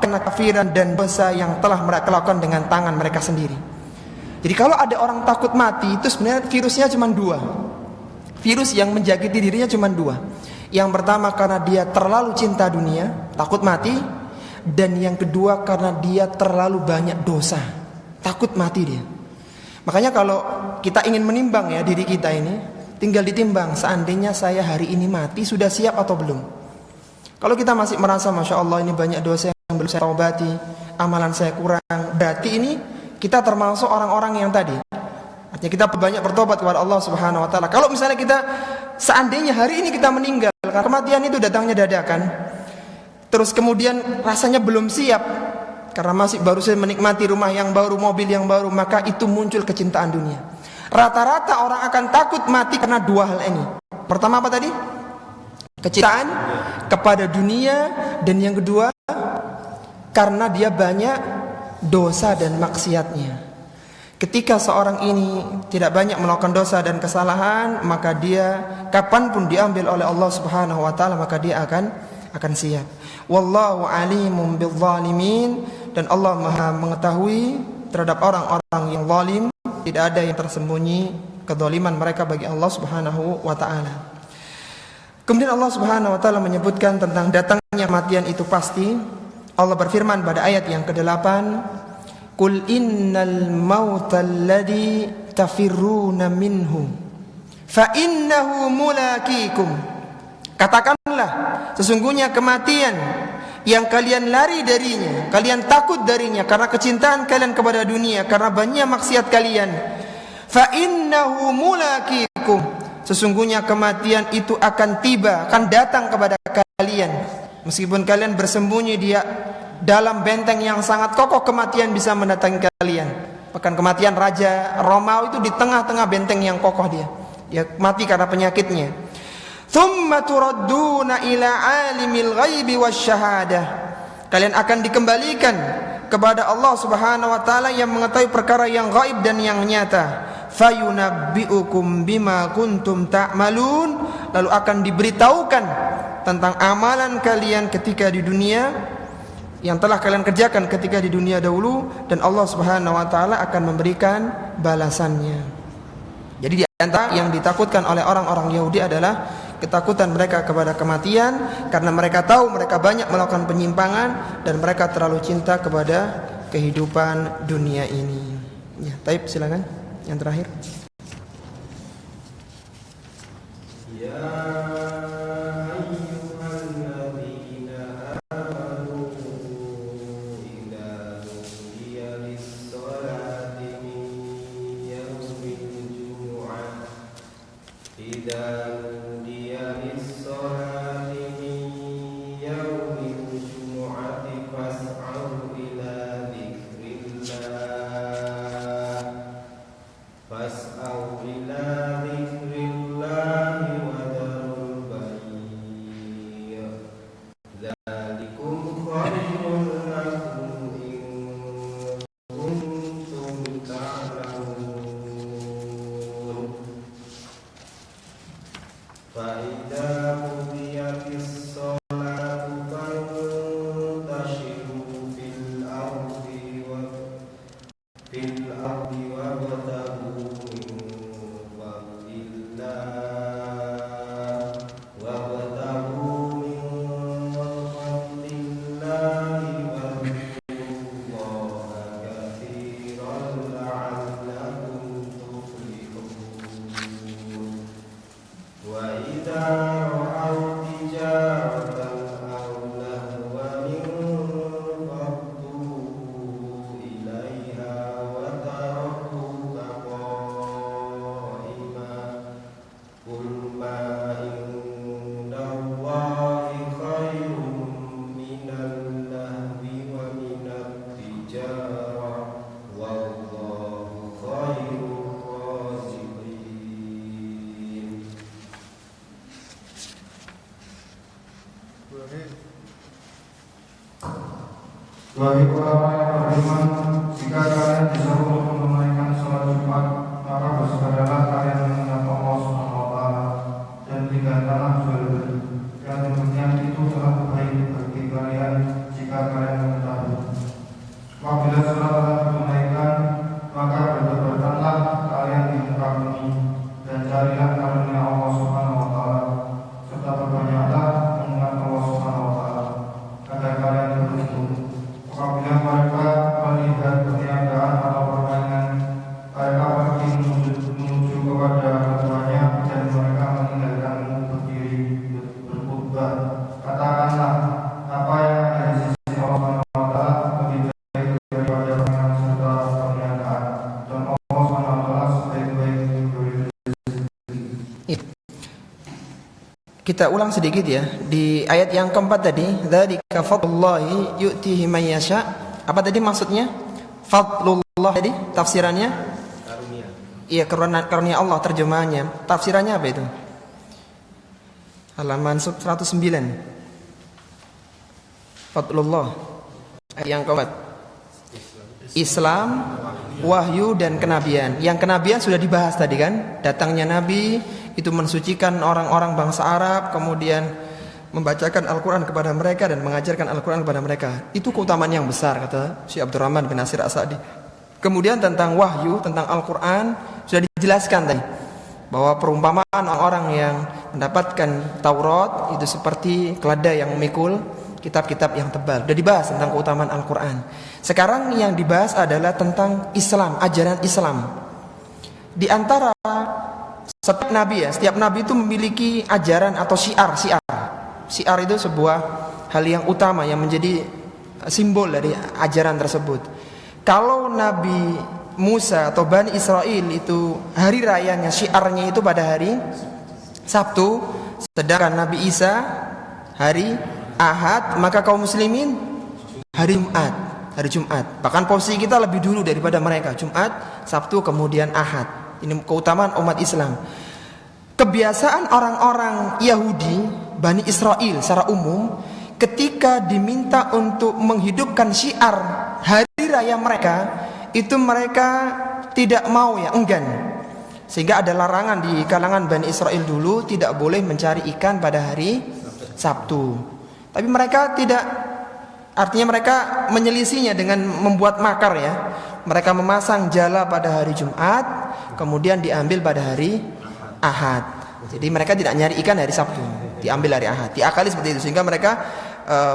karena kafiran dan dosa yang telah mereka lakukan dengan tangan mereka sendiri. Jadi kalau ada orang takut mati, itu sebenarnya virusnya cuma dua. Virus yang menjangkiti dirinya cuma dua. Yang pertama karena dia terlalu cinta dunia, takut mati. Dan yang kedua karena dia terlalu banyak dosa, takut mati dia. Makanya kalau kita ingin menimbang ya diri kita ini, tinggal ditimbang, seandainya saya hari ini mati, sudah siap atau belum. Kalau kita masih merasa Masya Allah ini banyak dosa yang belum saya taubati, amalan saya kurang, berarti ini kita termasuk orang-orang yang tadi. Artinya kita banyak bertobat kepada Allah Subhanahu wa taala. Kalau misalnya kita seandainya hari ini kita meninggal, kematian itu datangnya dadakan, terus kemudian rasanya belum siap, karena masih baru saja menikmati rumah yang baru, mobil yang baru, maka itu muncul kecintaan dunia. Rata-rata orang akan takut mati karena dua hal ini. Pertama apa tadi? Kecintaan kepada dunia, dan yang kedua karena dia banyak dosa dan maksiatnya. Ketika seorang ini tidak banyak melakukan dosa dan kesalahan, maka dia kapanpun diambil oleh Allah Subhanahu wa taala, maka dia akan siap. Wallahu alimun bizzalimin, dan Allah Maha mengetahui terhadap orang-orang yang zalim. Tidak ada yang tersembunyi kezaliman mereka bagi Allah Subhanahu wa taala. Kemudian Allah Subhanahu wa taala menyebutkan tentang datangnya kematian itu pasti. Allah berfirman pada ayat yang ke-8, "Qul innal mautal ladzi tafirruna minhu fa innahu mulaqikum." Katakanlah, sesungguhnya kematian yang kalian lari darinya, kalian takut darinya karena kecintaan kalian kepada dunia, karena banyak maksiat kalian. Fa innahu mulaqikum, sesungguhnya kematian itu akan tiba, akan datang kepada kalian. Meskipun kalian bersembunyi dia dalam benteng yang sangat kokoh, kematian bisa mendatangi kalian. Bahkan kematian Raja Romawi itu di tengah-tengah benteng yang kokoh dia mati karena penyakitnya. Thumma turadduna ila alimil ghaibi wasyahadah, kalian akan dikembalikan kepada Allah Subhanahu wa taala yang mengetahui perkara yang gaib dan yang nyata. Fayunabbiukum bima kuntum ta'malun, lalu akan diberitahukan tentang amalan kalian ketika di dunia, yang telah kalian kerjakan ketika di dunia dahulu, dan Allah Subhanahu wa taala akan memberikan balasannya. Jadi di antara yang ditakutkan oleh orang-orang Yahudi adalah ketakutan mereka kepada kematian, karena mereka tahu mereka banyak melakukan penyimpangan dan mereka terlalu cinta kepada kehidupan dunia ini. Ya, Taib, silakan yang terakhir. Bagi ulama yang beriman, jika kalian disuruh untuk menunaikan sholat Jumat, maka bersepadalah kalian mengingat Allah Subhanahu wa taala dan tinggalkanlah jual beli. Yang demikian itu telah baik bagi kalian jika kalian mengetahui. Apabila sholat telah ditunaikan, maka bertobatlah kalian di muka bumi dan carilah karunia Allah Subhanahu wa taala, serta perbanyaklah mengingat Allah Subhanahu wa taala agar kalian beruntung. Apabila mereka melihat perniagaan atau permainan, mereka pergi menuju kepada keduanya dan mereka meninggalkanmu berdiri berkhutbah. Katakanlah, apa yang ada di sisi Allah Subhanahu wa taala lebih baik daripada permainan serta perniagaan, dan Allah Subhanahu wa taala sebaik-baik memberi rezeki. Kita ulang sedikit ya, di ayat yang keempat tadi, dzalika fadlullahi yu'tihi may yasha, Apa tadi maksudnya? Fadlullah tadi tafsirannya? Karunia. Iya, karunia Allah terjemahannya. Tafsirannya apa itu? Halaman 109. Fadlullah. Yang keempat. Islam, wahyu dan kenabian. Yang kenabian sudah dibahas tadi kan? Datangnya nabi itu mensucikan orang-orang bangsa Arab, kemudian membacakan Al-Quran kepada mereka dan mengajarkan Al-Quran kepada mereka. Itu keutamaan yang besar, kata Syekh Abdurrahman bin Nasir As-Sa'di. Kemudian tentang wahyu, tentang Al-Quran sudah dijelaskan tadi, bahwa perumpamaan orang-orang yang mendapatkan Taurat itu seperti keledai yang memikul kitab-kitab yang tebal. Sudah dibahas tentang keutamaan Al-Quran. Sekarang yang dibahas adalah tentang Islam, ajaran Islam. Di antara setiap nabi itu memiliki ajaran atau syiar. Syiar itu sebuah hal yang utama yang menjadi simbol dari ajaran tersebut. Kalau Nabi Musa atau Bani Israel itu hari rayanya, syiarnya itu pada hari Sabtu, sedangkan Nabi Isa hari Ahad, maka kaum muslimin hari Jumat. Bahkan posisi kita lebih dulu daripada mereka. Jumat, Sabtu, kemudian Ahad. Ini keutamaan umat Islam. Kebiasaan orang-orang Yahudi, Bani Israel secara umum, ketika diminta untuk menghidupkan syiar hari raya mereka, itu mereka tidak mau, enggan. Sehingga ada larangan di kalangan Bani Israel dulu, tidak boleh mencari ikan pada hari Sabtu. Tapi mereka tidak, artinya mereka menyelisihinya dengan membuat makar ya. Mereka memasang jala pada hari Jumat, kemudian diambil pada hari Ahad. Jadi mereka tidak nyari ikan hari Sabtu, diambil hari Ahad. Diakali seperti itu sehingga mereka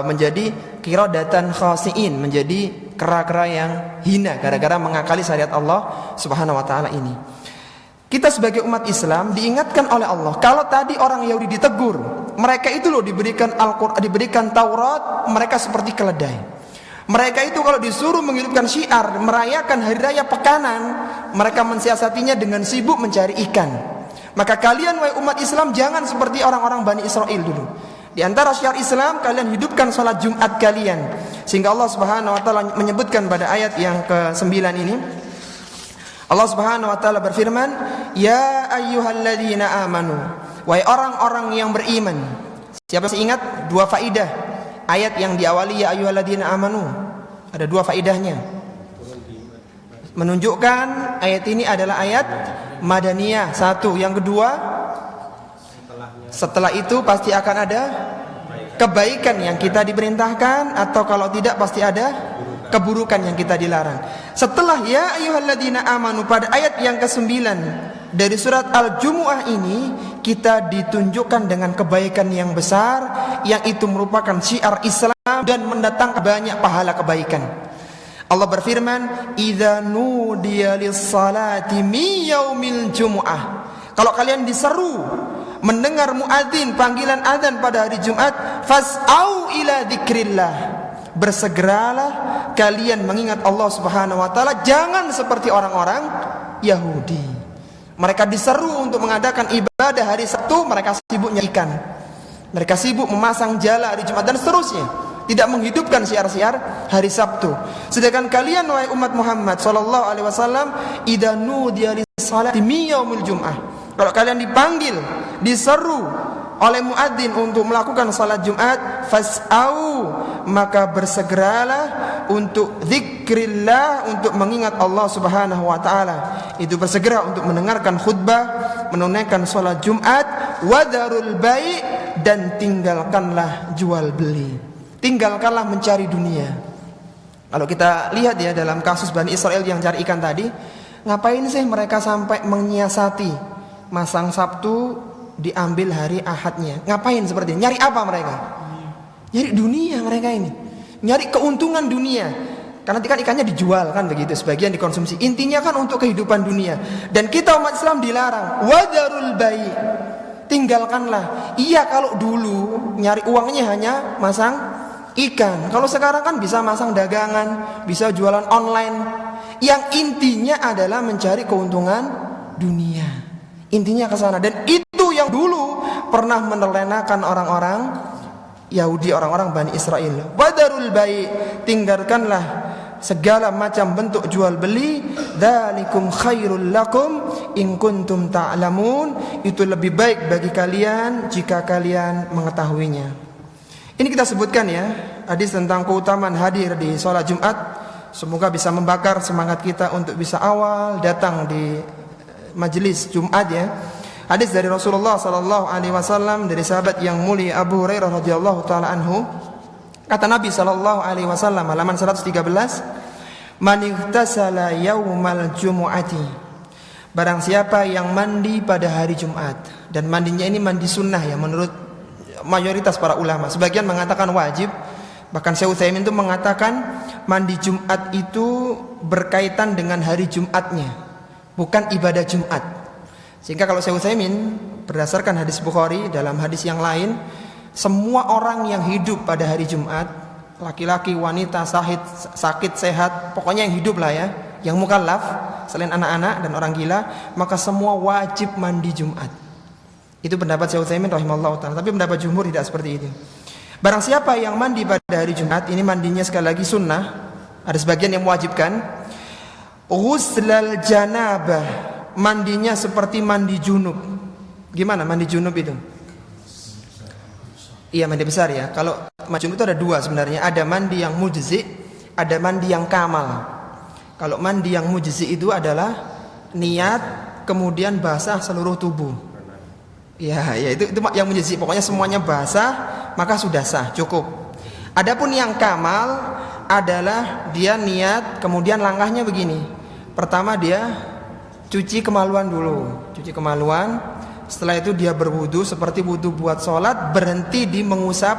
menjadi qiradatan khasiin, menjadi kera-kera yang hina gara-gara mengakali syariat Allah Subhanahu wa taala ini. Kita sebagai umat Islam diingatkan oleh Allah, kalau tadi orang Yahudi ditegur, mereka itu loh diberikan Al-Qur'an, diberikan Taurat, mereka seperti keledai. Mereka itu kalau disuruh menghidupkan syiar, merayakan hari raya pekanan, mereka mensiasatinya dengan sibuk mencari ikan. Maka kalian wahai umat Islam jangan seperti orang-orang Bani Israel dulu. Di antara syiar Islam, kalian hidupkan salat Jumat kalian. Sehingga Allah Subhanahu wa taala menyebutkan pada ayat yang ke-9 ini, Allah Subhanahu wa taala berfirman, "Ya ayyuhalladzina amanu." Wahai orang-orang yang beriman. Siapa masih ingat dua faidah ayat yang diawali ya ayyuhalladzina amanu? Ada dua faidahnya. Menunjukkan ayat ini adalah ayat madaniyah. Satu, yang kedua, setelah itu pasti akan ada kebaikan yang kita diperintahkan, atau kalau tidak pasti ada keburukan yang kita dilarang. Setelah ya ayyuhalladzina amanu pada ayat yang ke-9 dari surat Al-Jumu'ah ini, kita ditunjukkan dengan kebaikan yang besar, yang itu merupakan syiar Islam dan mendatangkan banyak pahala kebaikan. Allah berfirman, "Idza nudiya lis-salati min yaumil jumu'ah." Kalau kalian diseru mendengar muadzin panggilan azan pada hari Jumat, fas'au ila dzikrillah. Bersegeralah kalian mengingat Allah Subhanahu wa taala, jangan seperti orang-orang Yahudi. Mereka diseru untuk mengadakan ibadah hari Sabtu, mereka sibuk nyari ikan. Mereka sibuk memasang jala hari Jumat dan seterusnya, tidak menghidupkan syiar-syiar hari Sabtu. Sedangkan kalian wahai umat Muhammad sallallahu alaihi wasallam, idza nudiya lis-salati min yaumil jum'ah. Kalau kalian dipanggil, diseru oleh muadzin untuk melakukan salat Jumat, fas'au, maka bersegeralah untuk zikrillah, untuk mengingat Allah Subhanahu wa taala. Itu bersegera untuk mendengarkan khutbah, menunaikan salat Jumat, wadarul bai', dan tinggalkanlah jual beli. Tinggalkanlah mencari dunia. Kalau kita lihat ya dalam kasus Bani Israel yang cari ikan tadi, ngapain sih mereka sampai menyiasati masang Sabtu diambil hari Ahadnya? Ngapain seperti ini? Nyari apa mereka? Nyari dunia mereka ini. Nyari keuntungan dunia. Karena kan ikannya dijual kan begitu, sebagian dikonsumsi. Intinya kan untuk kehidupan dunia. Dan kita umat Islam dilarang wadarul bai'. Tinggalkanlah. Iya, kalau dulu nyari uangnya hanya masang ikan. Kalau sekarang kan bisa masang dagangan, bisa jualan online. Yang intinya adalah mencari keuntungan dunia. Intinya ke sana. Dan itu yang dulu pernah menelenakan orang-orang Yahudi, orang-orang Bani Israel. Wadarul bai', tinggalkanlah segala macam bentuk jual beli. Dzalikum khairul lakum in kuntum ta'lamun. Itu lebih baik bagi kalian jika kalian mengetahuinya. Ini kita sebutkan ya, hadis tentang keutamaan hadir di sholat Jumat. Semoga bisa membakar semangat kita untuk bisa awal datang di majelis Jumat ya. Hadis dari Rasulullah sallallahu alaihi wasallam dari sahabat yang mulia Abu Hurairah radhiyallahu taala anhu. Kata Nabi sallallahu alaihi wasallam halaman 113, "Man igtasala yaumal jumu'ati." Barang siapa yang mandi pada hari Jumat, dan mandinya ini mandi sunnah ya menurut mayoritas para ulama. Sebagian mengatakan wajib, bahkan Syekh Utsaimin itu mengatakan mandi Jumat itu berkaitan dengan hari Jumatnya, bukan ibadah Jumat. Sehingga kalau Syekh Utsaimin berdasarkan hadis Bukhari, dalam hadis yang lain, semua orang yang hidup pada hari Jumat, laki-laki, wanita, sakit, sehat, pokoknya yang hidup lah ya, yang mukallaf selain anak-anak dan orang gila, maka semua wajib mandi Jumat. Itu pendapat Syekh Utsaimin rahimahullah ta'ala. Tapi pendapat jumhur tidak seperti itu. Barang siapa yang mandi pada hari Jumat, ini mandinya sekali lagi sunnah, ada sebagian yang mewajibkan. Ghuslal janabah, mandinya seperti mandi junub. Gimana mandi junub itu? Iya, mandi besar ya. Kalau mandi junub itu ada dua sebenarnya. Ada mandi yang mujzi, ada mandi yang kamal. Kalau mandi yang mujzi itu adalah niat kemudian basah seluruh tubuh. Ya itu yang mujzi. Pokoknya semuanya basah, maka sudah sah, cukup. Adapun yang kamal adalah dia niat kemudian langkahnya begini. Pertama dia cuci kemaluan dulu, cuci kemaluan. Setelah itu dia berwudu seperti wudu buat sholat, berhenti di mengusap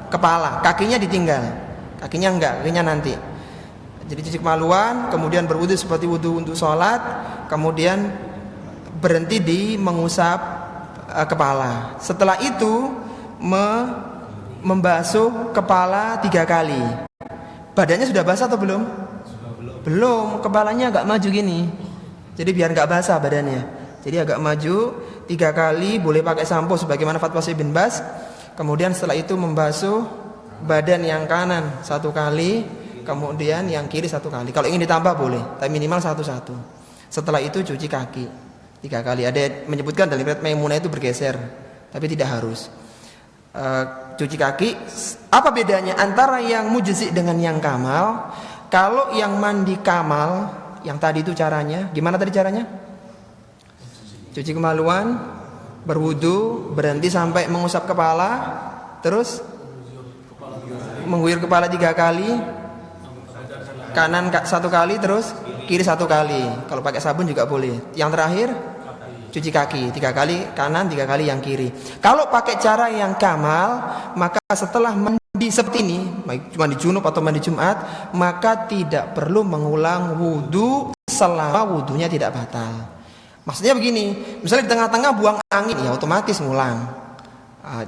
kepala, kakinya ditinggal, kakinya enggak, kakinya nanti. Jadi cuci kemaluan, kemudian berwudu seperti wudu untuk sholat, kemudian berhenti di mengusap kepala. Setelah itu membasuh kepala 3 kali. Badannya sudah basah atau belum? Belum, kepalanya agak maju gini. Jadi biar nggak basah badannya. Jadi agak maju 3 kali, boleh pakai sampo sebagaimana fatwa Syekh bin Baz. Kemudian setelah itu membasuh badan yang kanan 1 kali, kemudian yang kiri 1 kali. Kalau ingin ditambah boleh, tapi minimal 1-1. Setelah itu cuci kaki 3 kali. Ada menyebutkan dalam riwayat Maimunah itu bergeser, tapi tidak harus. Cuci kaki. Apa bedanya antara yang mujzi dengan yang kamal? Kalau yang mandi kamal, yang tadi itu caranya, gimana tadi caranya? Cuci kemaluan, berwudu, berhenti sampai mengusap kepala, terus mengguyur kepala 3 kali, kanan 1 kali, terus kiri 1 kali. Kalau pakai sabun juga boleh. Yang terakhir cuci kaki 3 kali kanan, 3 kali yang kiri. Kalau pakai cara yang kamal, maka setelah mandi seperti ini, baik mandi junub atau mandi Jumat, maka tidak perlu mengulang wudu selama wudunya tidak batal. Maksudnya begini, misalnya di tengah-tengah buang angin, ya otomatis ngulang.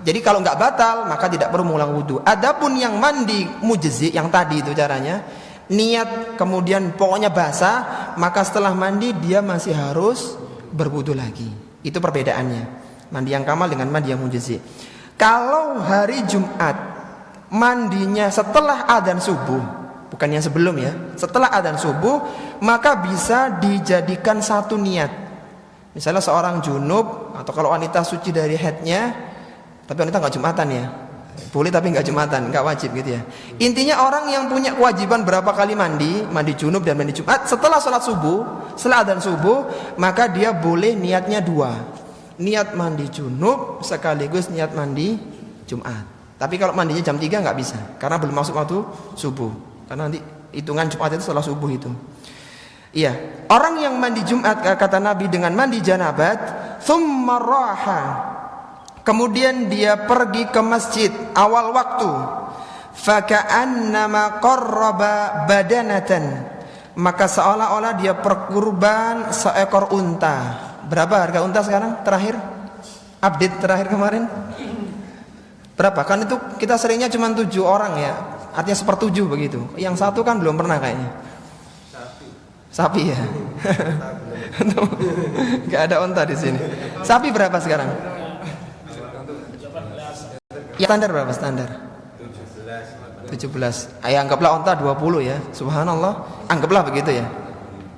Jadi kalau nggak batal, maka tidak perlu mengulang wudu. Adapun yang mandi mujzi, yang tadi itu caranya, niat kemudian pokoknya basah, maka setelah mandi dia masih harus berwudu lagi. Itu perbedaannya, mandi yang kamal dengan mandi yang mujzi. Kalau hari Jumat mandinya setelah adzan subuh, bukan yang sebelum ya, setelah adzan subuh, maka bisa dijadikan satu niat. Misalnya seorang junub, atau kalau wanita suci dari haidnya, tapi wanita nggak Jumatan ya, boleh tapi nggak Jumatan, nggak wajib gitu ya. Intinya orang yang punya kewajiban berapa kali mandi junub dan mandi Jumat, setelah sholat subuh, setelah adzan subuh, maka dia boleh niatnya 2, niat mandi junub sekaligus niat mandi Jumat. Tapi kalau mandinya jam 3 nggak bisa, karena belum masuk waktu subuh, karena nanti hitungan Jumat itu setelah subuh itu. Iya, orang yang mandi Jumat kata Nabi dengan mandi janabat, thumma raha, kemudian dia pergi ke masjid awal waktu, faka'annama qarraba badanatan, maka seolah-olah dia perkurban seekor unta. Berapa harga unta sekarang? Terakhir update terakhir kemarin berapa? Kan itu kita seringnya cuma 7 orang ya, artinya 1/7 begitu. Yang satu kan belum pernah kayaknya. Sapi ya. Gak ada unta di sini. Sapi berapa sekarang? Ya, standar berapa standar? 17. Anggaplah onta 20 ya. Subhanallah. Anggaplah begitu ya.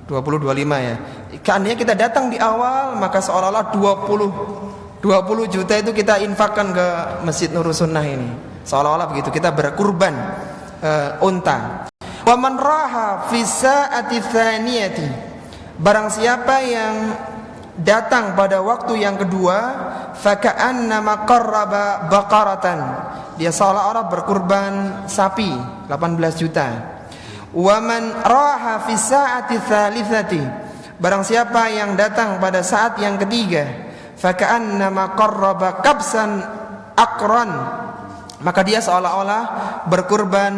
20 25 ya. Seandainya kita datang di awal, maka seolah-olah 20 juta itu kita infakkan ke Masjid Nurul Sunnah ini. Seolah-olah begitu, kita berkurban unta. Wa man raha fi sa'ati tsaniyati. Barang siapa yang datang pada waktu yang kedua, faka'annama qarraba baqaratan. Dia seolah-olah berkurban sapi 18 juta. Wa man raha fi sa'ati tsalitsati. Barang siapa yang datang pada saat yang ketiga, faka'annama qarraba kabsan aqran. Maka dia seolah-olah berkurban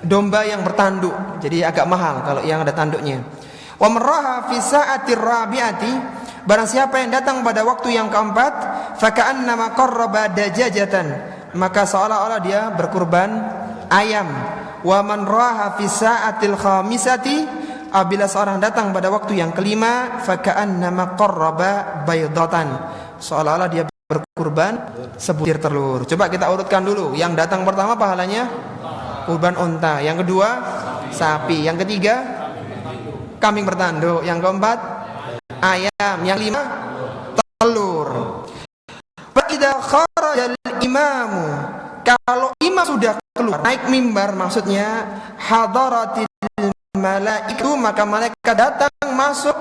domba yang bertanduk. Jadi agak mahal kalau yang ada tanduknya. Wa man raha fi sa'ati rabi'ati. Barang siapa yang datang pada waktu yang keempat, faka'annama qarraba dajajatan. Maka seolah-olah dia berkurban ayam. Wa man raha fi sa'atil khamisati. Apabila seorang datang pada waktu yang kelima, faka'annama qarraba baydatan. Seolah-olah dia berkurban sebutir telur. Coba kita urutkan dulu. Yang datang pertama pahalanya kurban unta. Yang kedua sapi. Yang ketiga kambing bertanduk. Yang keempat ayam. Yang lima telur. Fa'idha kharajal imamu. Kalau imam sudah keluar naik mimbar, maksudnya hadaratil malaikatu, maka malaikat datang masuk